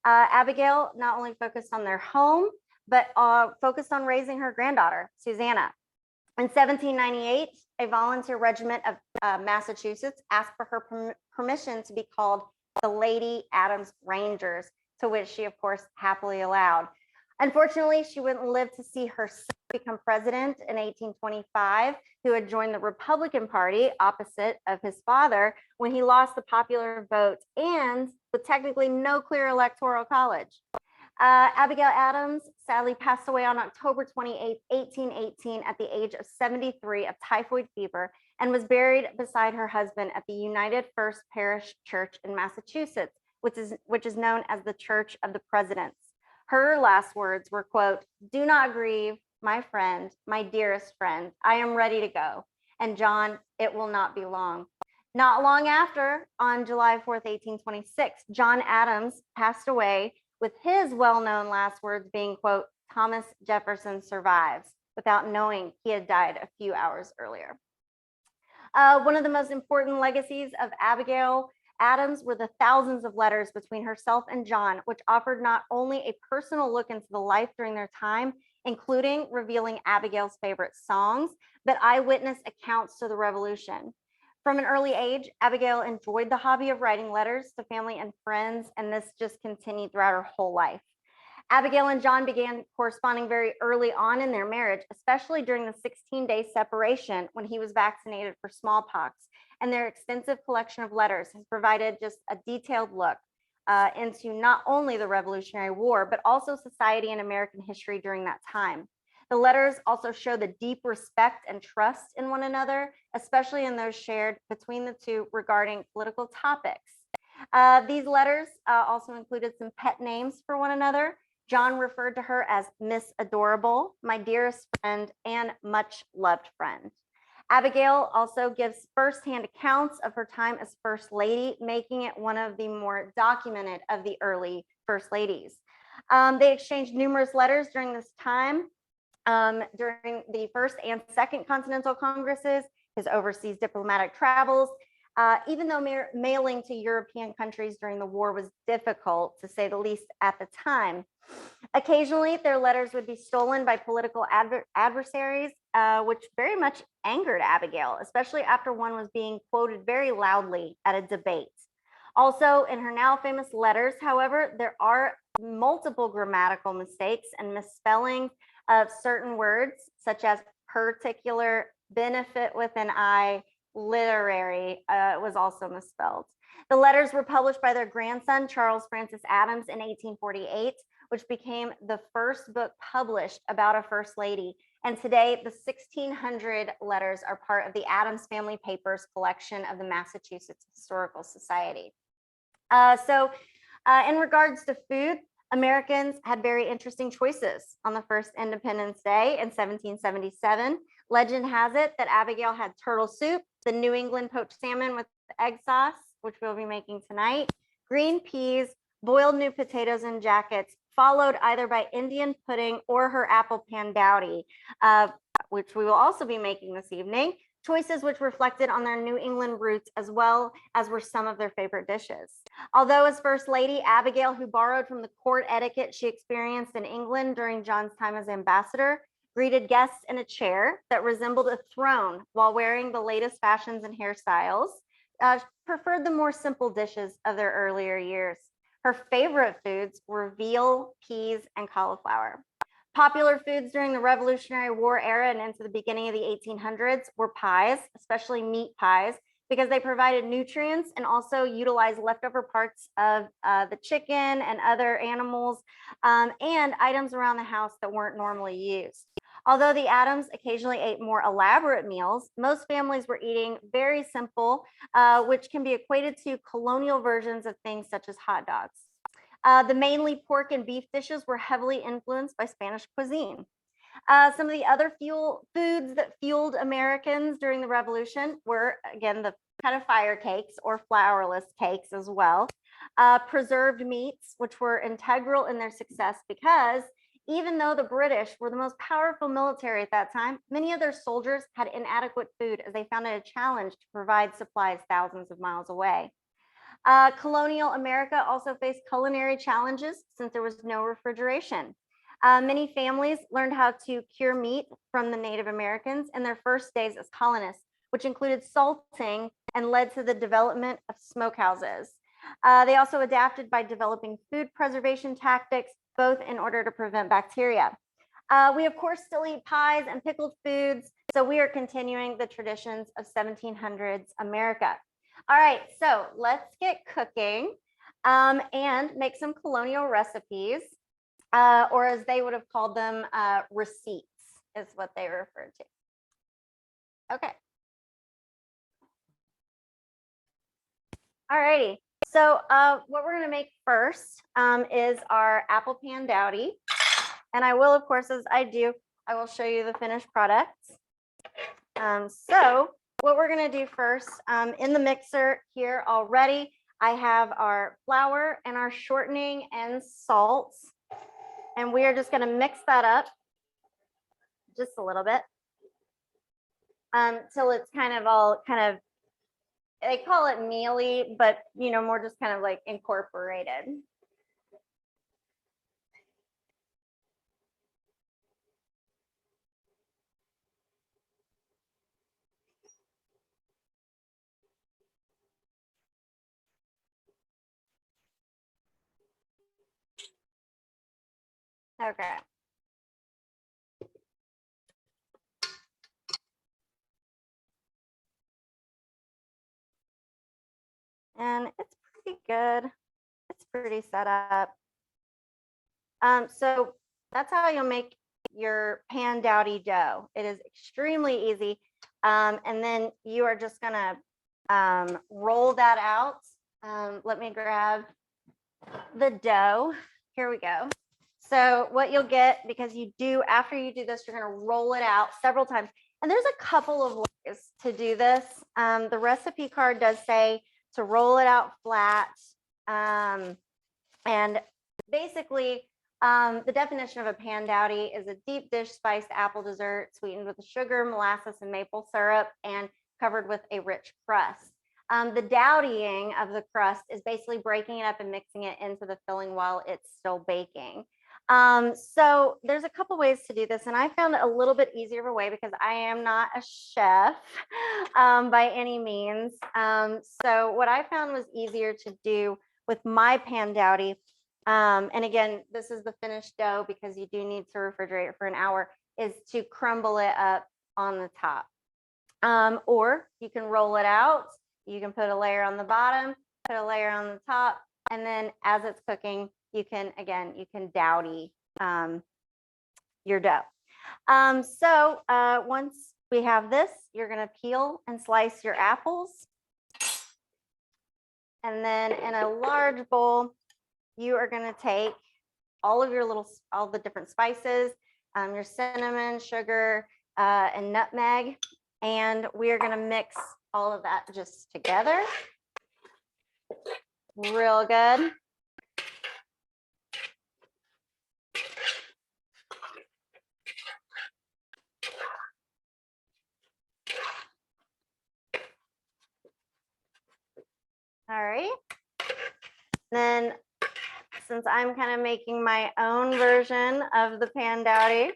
Abigail not only focused on their home, but focused on raising her granddaughter, Susanna. In 1798, a volunteer regiment of Massachusetts asked for her permission to be called the Lady Adams Rangers, to which she, of course, happily allowed. Unfortunately, she wouldn't live to see her son become president in 1825, who had joined the Republican Party opposite of his father when he lost the popular vote and with technically no clear electoral college. Abigail Adams sadly passed away on October 28, 1818, at the age of 73 of typhoid fever, and was buried beside her husband at the United First Parish Church in Massachusetts, which is known as the Church of the Presidents. Her last words were, quote, "Do not grieve, my friend, my dearest friend. I am ready to go. And John, it will not be long." Not long after, on July 4th, 1826, John Adams passed away, with his well-known last words being, quote, "Thomas Jefferson survives," without knowing he had died a few hours earlier. One of the most important legacies of Abigail Adams were the thousands of letters between herself and John, which offered not only a personal look into the life during their time, including revealing Abigail's favorite songs, but eyewitness accounts to the Revolution. From an early age, Abigail enjoyed the hobby of writing letters to family and friends, and this just continued throughout her whole life. Abigail and John began corresponding very early on in their marriage, especially during the 16-day separation when he was vaccinated for smallpox, and their extensive collection of letters has provided just a detailed look into not only the Revolutionary War, but also society and American history during that time. The letters also show the deep respect and trust in one another, especially in those shared between the two regarding political topics. These letters also included some pet names for one another. John referred to her as Miss Adorable, my dearest friend, and much loved friend. Abigail also gives firsthand accounts of her time as First Lady, making it one of the more documented of the early First Ladies. They exchanged numerous letters during this time, during the First and Second Continental Congresses, his overseas diplomatic travels, even though mailing to European countries during the war was difficult, to say the least, at the time. Occasionally, their letters would be stolen by political adversaries, which very much angered Abigail, especially after one was being quoted very loudly at a debate. Also, in her now famous letters, however, there are multiple grammatical mistakes and misspellings of certain words, such as particular, benefit with an I, literary was also misspelled. The letters were published by their grandson, Charles Francis Adams, in 1848, which became the first book published about a First Lady. And today, the 1,600 letters are part of the Adams Family Papers collection of the Massachusetts Historical Society. In regards to food, Americans had very interesting choices on the first Independence Day in 1777. Legend has it that Abigail had turtle soup, the New England poached salmon with egg sauce, which we'll be making tonight, green peas, boiled new potatoes and jackets, followed either by Indian pudding or her apple pandowdy, which we will also be making this evening. Choices which reflected on their New England roots, as well as were some of their favorite dishes. Although as First Lady, Abigail, who borrowed from the court etiquette she experienced in England during John's time as ambassador, greeted guests in a chair that resembled a throne while wearing the latest fashions and hairstyles, preferred the more simple dishes of their earlier years. Her favorite foods were veal, peas, and cauliflower. Popular foods during the Revolutionary War era and into the beginning of the 1800s were pies, especially meat pies, because they provided nutrients and also utilized leftover parts of the chicken and other animals, and items around the house that weren't normally used. Although the Adams occasionally ate more elaborate meals, most families were eating very simple, which can be equated to colonial versions of things such as hot dogs. The mainly pork and beef dishes were heavily influenced by Spanish cuisine. Some of the other foods that fueled Americans during the Revolution were, again, the kind of fire cakes or flourless cakes as well. Preserved meats, which were integral in their success because even though the British were the most powerful military at that time, many of their soldiers had inadequate food as they found it a challenge to provide supplies thousands of miles away. Colonial America also faced culinary challenges since there was no refrigeration. Many families learned how to cure meat from the Native Americans in their first days as colonists, which included salting and led to the development of smokehouses. They also adapted by developing food preservation tactics, both in order to prevent bacteria. We, of course, still eat pies and pickled foods, so we are continuing the traditions of 1700s America. All right, so let's get cooking and make some colonial recipes, or as they would have called them, receipts is what they referred to. Okay. All righty. So what we're going to make first is our apple pandowdy. And I will, of course, as I do, I will show you the finished products. So what we're going to do first, in the mixer here already, I have our flour and our shortening and salts. And we are just going to mix that up just a little bit till it's kind of, they call it mealy, but, you know, more just kind of like incorporated. Okay. And it's pretty good. It's pretty set up. So that's how you'll make your pan dowdy dough. It is extremely easy. And then you are just gonna roll that out. Let me grab the dough. Here we go. So what you'll get, because after you do this, you're gonna roll it out several times. And there's a couple of ways to do this. The recipe card does say to roll it out flat. And basically, the definition of a pan dowdy is a deep dish spiced apple dessert sweetened with sugar, molasses, and maple syrup and covered with a rich crust. The dowdying of the crust is basically breaking it up and mixing it into the filling while it's still baking. So there's a couple ways to do this, and I found a little bit easier of a way because I am not a chef by any means. So what I found was easier to do with my pan dowdy. And again, this is the finished dough because you do need to refrigerate it for an hour, is to crumble it up on the top. Or you can roll it out. You can put a layer on the bottom, put a layer on the top, and then as it's cooking, you can dowdy your dough. So once we have this, you're going to peel and slice your apples. And then in a large bowl, you are going to take all the different spices, your cinnamon, sugar, and nutmeg, and we are going to mix all of that just together. Real good. All right. Then, since I'm kind of making my own version of the pan dowdy,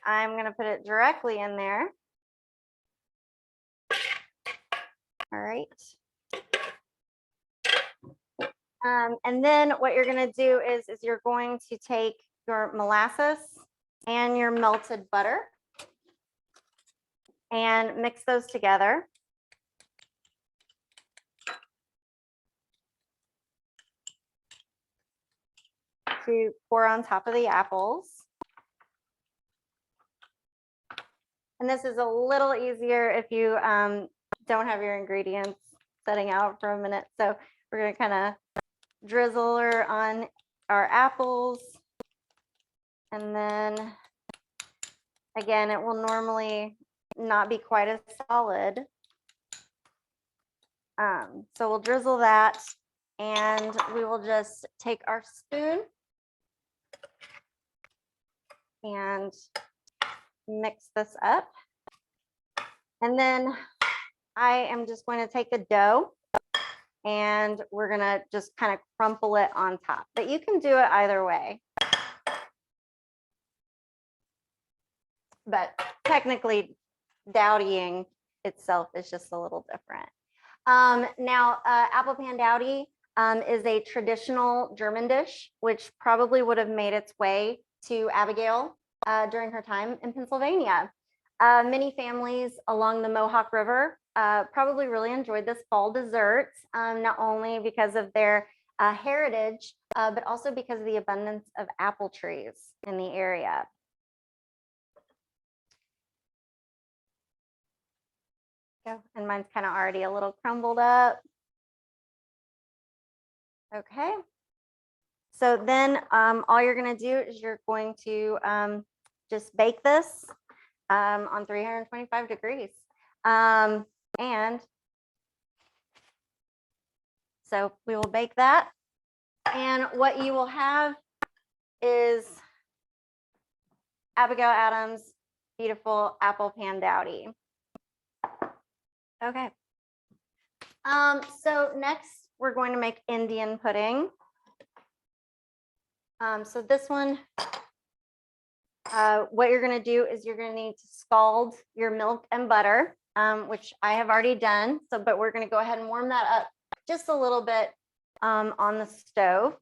I'm going to put it directly in there. All right. And then what you're going to do is you're going to take your molasses and your melted butter and mix those together. To pour on top of the apples. And this is a little easier if you don't have your ingredients setting out for a minute. So we're going to kind of drizzle her on our apples. And then again, it will normally not be quite as solid. So we'll drizzle that and we will just take our spoon and mix this up. And then I am just going to take the dough and we're going to just kind of crumple it on top. But you can do it either way. But technically, dowdying itself is just a little different. Now, apple pan dowdy is a traditional German dish, which probably would have made its way to Abigail during her time in Pennsylvania. Many families along the Mohawk River probably really enjoyed this fall dessert, not only because of their heritage, but also because of the abundance of apple trees in the area. And mine's kind of already a little crumbled up. Okay. So then all you're going to do is you're going to just bake this on 325 degrees. And so we will bake that. And what you will have is Abigail Adams' beautiful apple pan dowdy. Okay. So next we're going to make Indian pudding. So this one, what you're going to do is you're going to need to scald your milk and butter, which I have already done. So, but we're going to go ahead and warm that up just a little bit on the stove.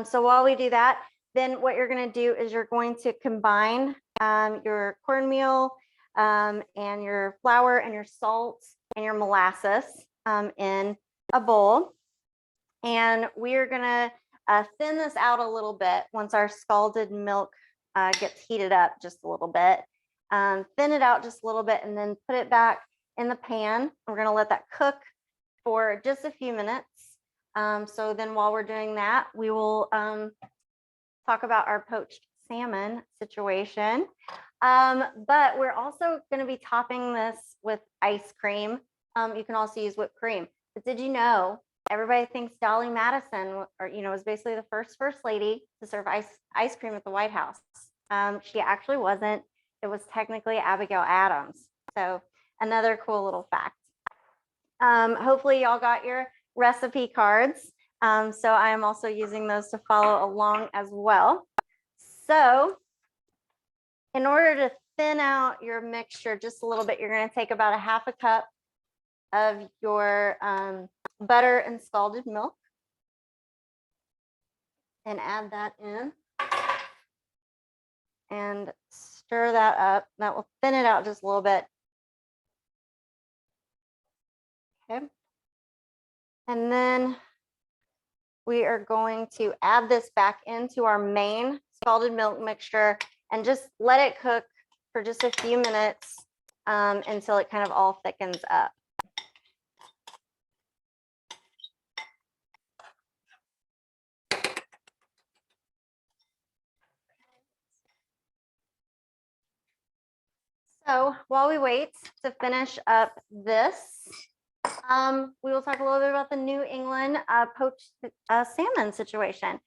So while we do that, then what you're going to do is you're going to combine your cornmeal and your flour and your salt and your molasses in a bowl. And we're gonna thin this out a little bit once our scalded milk gets heated up just a little bit. Thin it out just a little bit and then put it back in the pan. We're gonna let that cook for just a few minutes. So then while we're doing that, we will talk about our poached salmon situation. But we're also going to be topping this with ice cream. You can also use whipped cream. But did you know, everybody thinks Dolly Madison, was basically the first lady to serve ice cream at the White House. She actually wasn't. It was technically Abigail Adams. So another cool little fact. Hopefully y'all got your recipe cards. So I am also using those to follow along as well. So in order to thin out your mixture just a little bit, you're going to take about a half a cup of your butter and scalded milk and add that in and stir that up. That will thin it out just a little bit. Okay. And then we are going to add this back into our main scalded milk mixture and just let it cook for just a few minutes until it kind of all thickens up. So while we wait to finish up this, we will talk a little bit about the New England poached salmon situation.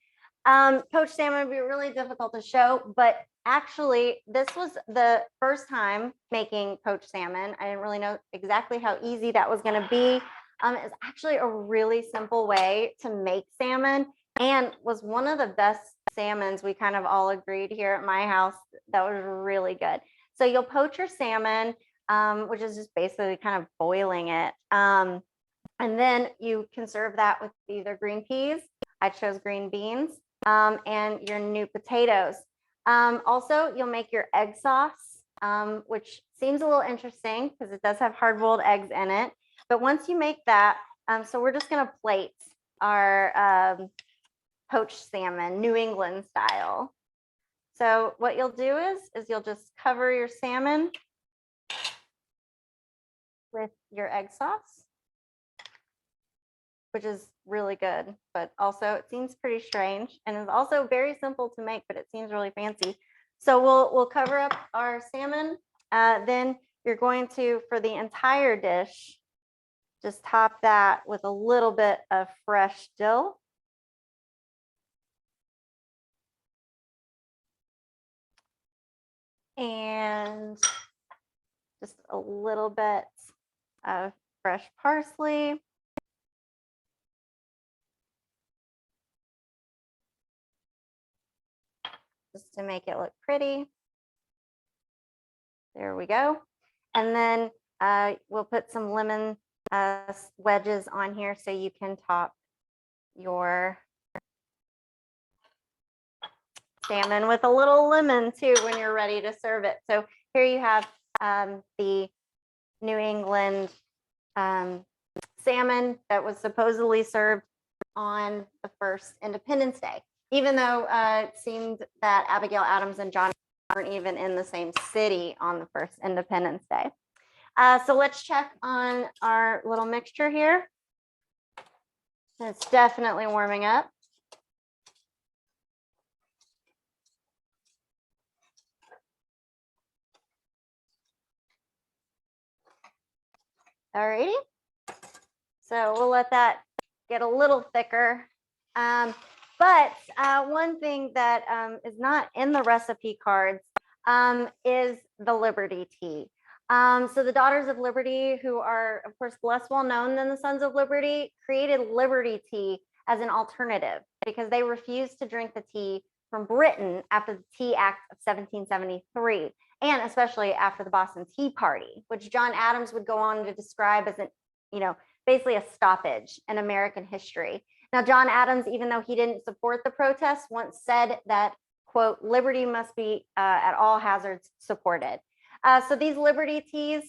Poached salmon would be really difficult to show, but actually this was the first time making poached salmon. I didn't really know exactly how easy that was going to be. It's actually a really simple way to make salmon and was one of the best salmons. We kind of all agreed here at my house that was really good. So you'll poach your salmon, which is just basically kind of boiling it. And then you can serve that with either green peas. I chose green beans. And your new potatoes. Also, you'll make your egg sauce, which seems a little interesting because it does have hard-boiled eggs in it. But once you make that, so we're just going to plate our poached salmon, New England style. So what you'll do is you'll just cover your salmon with your egg sauce, which is really good, but also it seems pretty strange and is also very simple to make, but it seems really fancy. So we'll cover up our salmon. Then you're going to, for the entire dish, just top that with a little bit of fresh dill. And just a little bit of fresh parsley. Just to make it look pretty. There we go. And then we'll put some lemon wedges on here so you can top your salmon with a little lemon too when you're ready to serve it. So here you have the New England salmon that was supposedly served on the first Independence Day, even though it seemed that Abigail Adams and John weren't even in the same city on the first Independence Day. So let's check on our little mixture here. It's definitely warming up. All righty. So we'll let that get a little thicker. But one thing that is not in the recipe cards is the Liberty tea. So the Daughters of Liberty, who are, of course, less well known than the Sons of Liberty, created Liberty tea as an alternative because they refused to drink the tea from Britain after the Tea Act of 1773, and especially after the Boston Tea Party, which John Adams would go on to describe as basically a stoppage in American history. Now, John Adams, even though he didn't support the protests, once said that, quote, liberty must be at all hazards supported. So these Liberty teas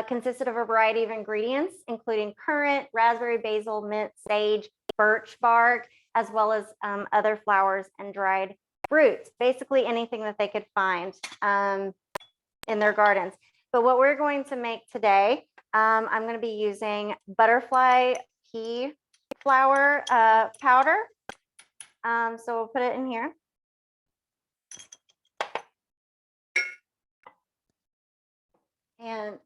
consisted of a variety of ingredients, including currant, raspberry, basil, mint, sage, birch bark, as well as other flowers and dried fruits, basically anything that they could find in their gardens. But what we're going to make today, I'm going to be using butterfly pea flower powder. So we'll put it in here. And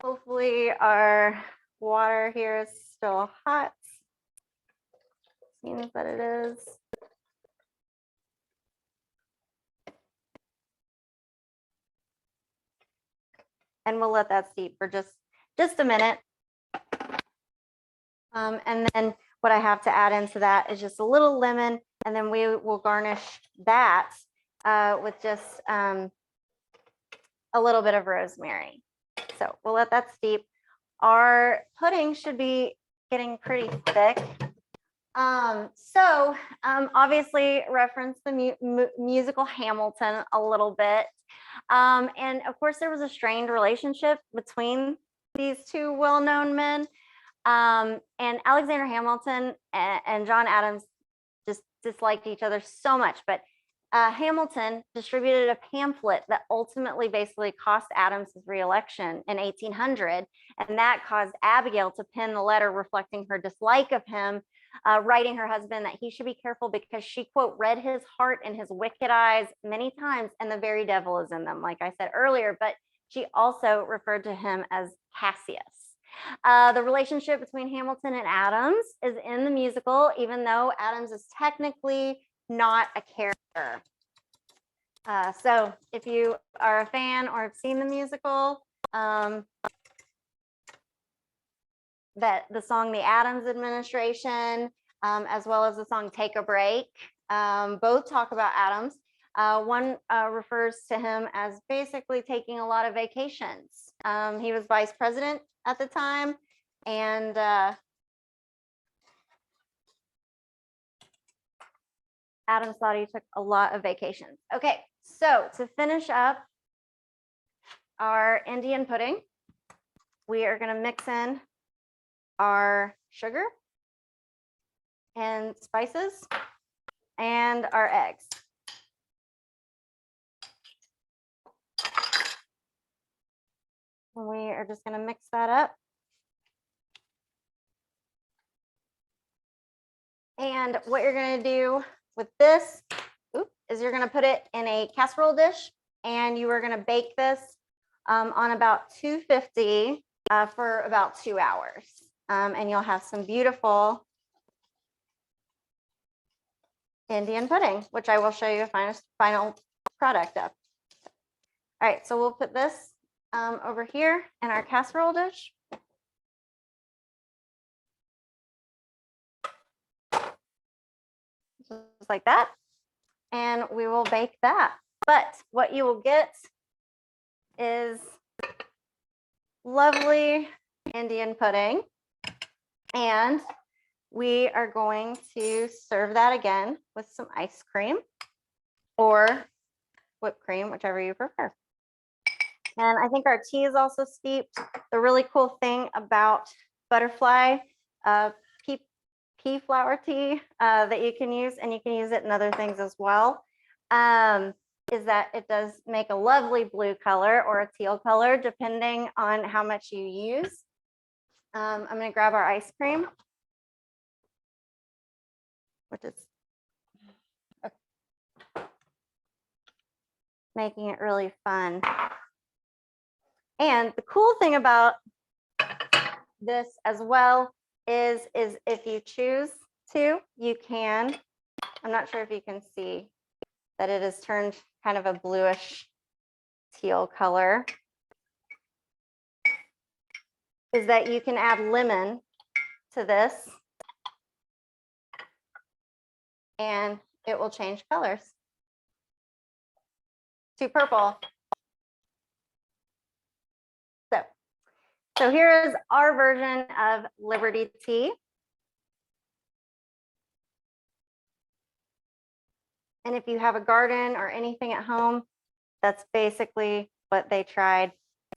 hopefully our water here is still hot. Seems that it is. And we'll let that steep for just a minute. And then what I have to add into that is just a little lemon, and then we will garnish that with just a little bit of rosemary. So we'll let that steep. Our pudding should be getting pretty thick. Obviously reference the musical Hamilton a little bit. And of course, there was a strained relationship between these two well-known men. And Alexander Hamilton and John Adams just disliked each other so much. But Hamilton distributed a pamphlet that ultimately basically cost Adams his reelection in 1800. And that caused Abigail to pen the letter reflecting her dislike of him, writing her husband that he should be careful because she, quote, read his heart and his wicked eyes many times, and the very devil is in them, like I said earlier. But she also referred to him as Cassius. The relationship between Hamilton and Adams is in the musical, even though Adams is technically not a character. So if you are a fan or have seen the musical, that the song The Adams Administration, as well as the song Take a Break, both talk about Adams. One refers to him as basically taking a lot of vacations. He was vice president at the time, and Adams thought he took a lot of vacations. Okay, so to finish up our Indian pudding, we are going to mix in our sugar and spices and our eggs. We are just going to mix that up. And what you're going to do with this is you're going to put it in a casserole dish, and you are going to bake this on about 250 for about 2 hours. And you'll have some beautiful Indian pudding, which I will show you a final product of. All right, so we'll put this over here in our casserole dish. Just like that. And we will bake that. But what you will get is lovely Indian pudding. And we are going to serve that again with some ice cream or whipped cream, whichever you prefer. And I think our tea is also steeped. The really cool thing about butterfly pea flower tea that you can use, and you can use it in other things as well, is that it does make a lovely blue color or a teal color, depending on how much you use. I'm going to grab our ice cream, which is making it really fun. And the cool thing about this as well is if you choose to, you can, I'm not sure if you can see that it has turned kind of a bluish teal color, is that you can add lemon to this and it will change colors to purple. So here is our version of Liberty tea. And if you have a garden or anything at home, that's basically what they tried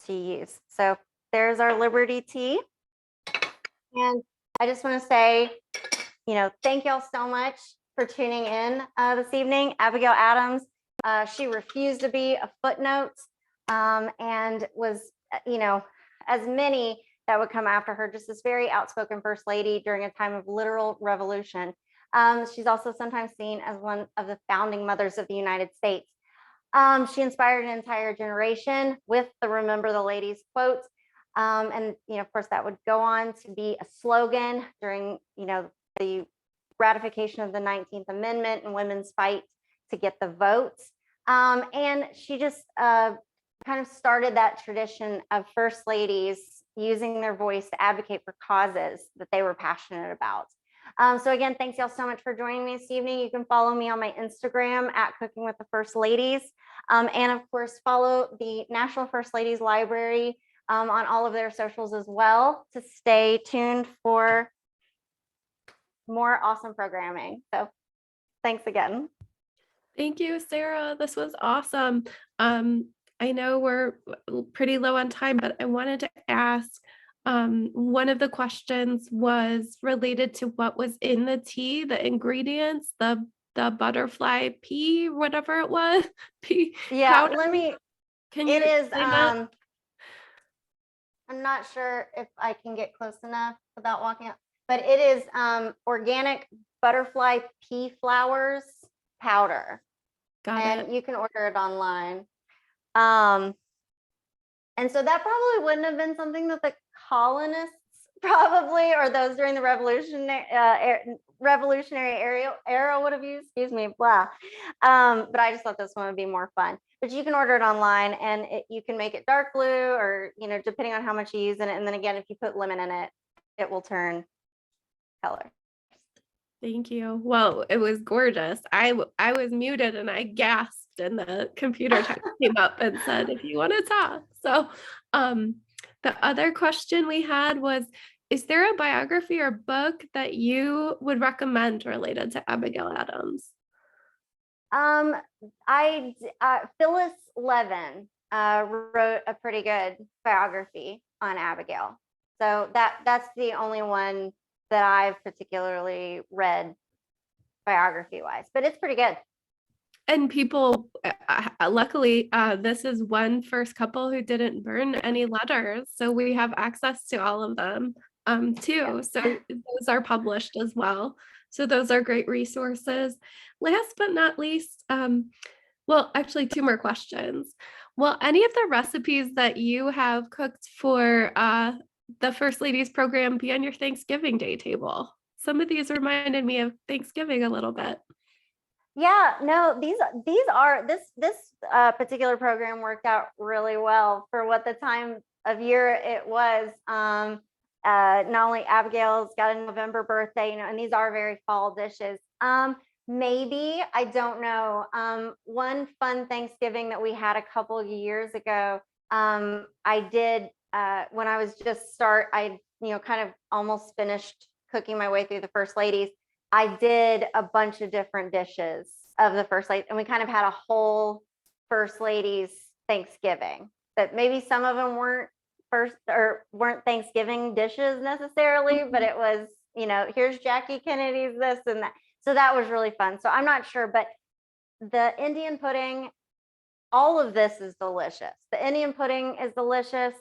to use. So there's our Liberty tea. And I just want to say thank y'all so much for tuning in this evening. Abigail Adams, she refused to be a footnote, and was, as many that would come after her, just this very outspoken first lady during a time of literal revolution. She's also sometimes seen as one of the founding mothers of the United States. She inspired an entire generation with the Remember the Ladies quote. And, of course, that would go on to be a slogan during, the ratification of the 19th Amendment and women's fight to get the vote. And she just kind of started that tradition of first ladies using their voice to advocate for causes that they were passionate about. So again, thanks y'all so much for joining me this evening. You can follow me on my Instagram at Cooking with the First Ladies. And of course, follow the National First Ladies Library on all of their socials as well to stay tuned for more awesome programming. So thanks again. Thank you, Sarah. This was awesome. I know we're pretty low on time, but I wanted to ask, one of the questions was related to what was in the tea, the ingredients, the butterfly pea, whatever it was, pea Yeah, powder. Can you explain that? I'm not sure if I can get close enough without walking up, but it is organic butterfly pea flowers powder. Got and it. you can order it online. And so that probably wouldn't have been something that the colonists probably, or those during the revolutionary era would have used, excuse me, blah. But I just thought this one would be more fun. But you can order it online, and you can make it dark blue, or, depending on how much you use in it. And then again, if you put lemon in it, it will turn color. Thank you. Well, it was gorgeous. I was muted and I gasped, and the computer text came up and said, if you want to talk. So the other question we had was, is there a biography or book that you would recommend related to Abigail Adams? Phyllis Levin wrote a pretty good biography on Abigail. So that's the only one that I've particularly read biography wise, but it's pretty good. And people, luckily, this is one first couple who didn't burn any letters. So we have access to all of them too. So those are published as well. So those are great resources. Last but not least, well, actually, two more questions. Will any of the recipes that you have cooked for the First Ladies program be on your Thanksgiving Day table? Some of these reminded me of Thanksgiving a little bit. Yeah, no, this particular program worked out really well for what the time of year it was. Not only Abigail's got a November birthday, and these are very fall dishes. Maybe, I don't know. One fun Thanksgiving that we had a couple of years ago, I did when I was I kind of almost finished cooking my way through the First Ladies. I did a bunch of different dishes of the First Lady, and we kind of had a whole First Ladies Thanksgiving. But maybe some of them weren't Thanksgiving dishes necessarily, but it was, here's Jackie Kennedy's this and that. So that was really fun. So I'm not sure, but the Indian pudding, all of this is delicious. The Indian pudding is delicious.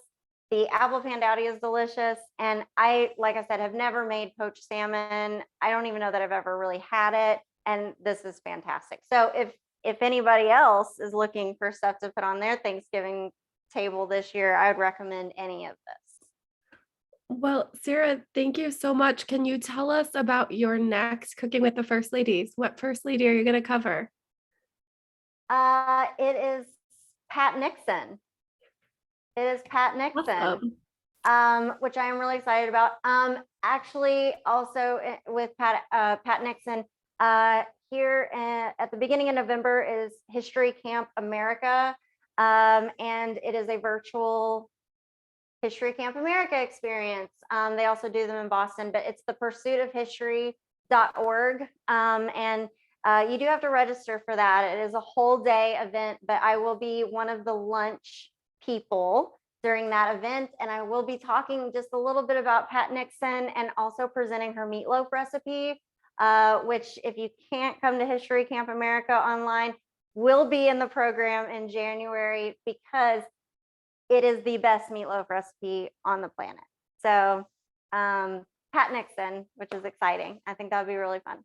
The apple pandowdy is delicious. And like I said, have never made poached salmon. I don't even know that I've ever really had it. And this is fantastic. So if anybody else is looking for stuff to put on their Thanksgiving table this year, I would recommend any of this. Well, Sarah, thank you so much. Can you tell us about your next Cooking with the First Ladies? What First Lady are you going to cover? It is Pat Nixon. It is Pat Nixon, Awesome. which I am really excited about. Actually, also with Pat Nixon, here at the beginning of November is History Camp America, and it is a virtual History Camp America experience. They also do them in Boston, but it's the pursuitofhistory.org. And you do have to register for that. It is a whole day event, but I will be one of the lunch people during that event. And I will be talking just a little bit about Pat Nixon and also presenting her meatloaf recipe, which if you can't come to History Camp America online, will be in the program in January because it is the best meatloaf recipe on the planet. So Pat Nixon, which is exciting. I think that would be really fun.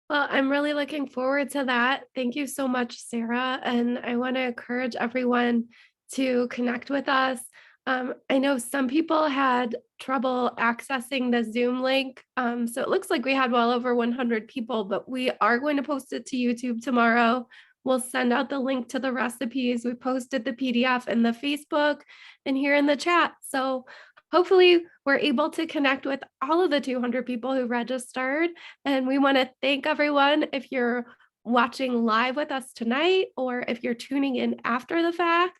Well, I'm really looking forward to that. Thank you so much, Sarah. And I want to encourage everyone to connect with us. I know some people had trouble accessing the Zoom link. So it looks like we had well over 100 people, but we are going to post it to YouTube tomorrow. We'll send out the link to the recipes. We posted the PDF in the Facebook and here in the chat. So hopefully we're able to connect with all of the 200 people who registered. And we want to thank everyone. If you're watching live with us tonight, or if you're tuning in after the fact,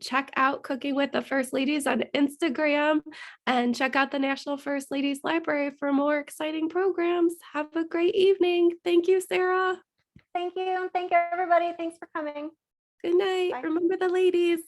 check out Cooking with the First Ladies on Instagram and check out the National First Ladies Library for more exciting programs. Have a great evening. Thank you, Sarah. Thank you. Thank you, everybody. Thanks for coming. Good night. Bye. Remember the ladies.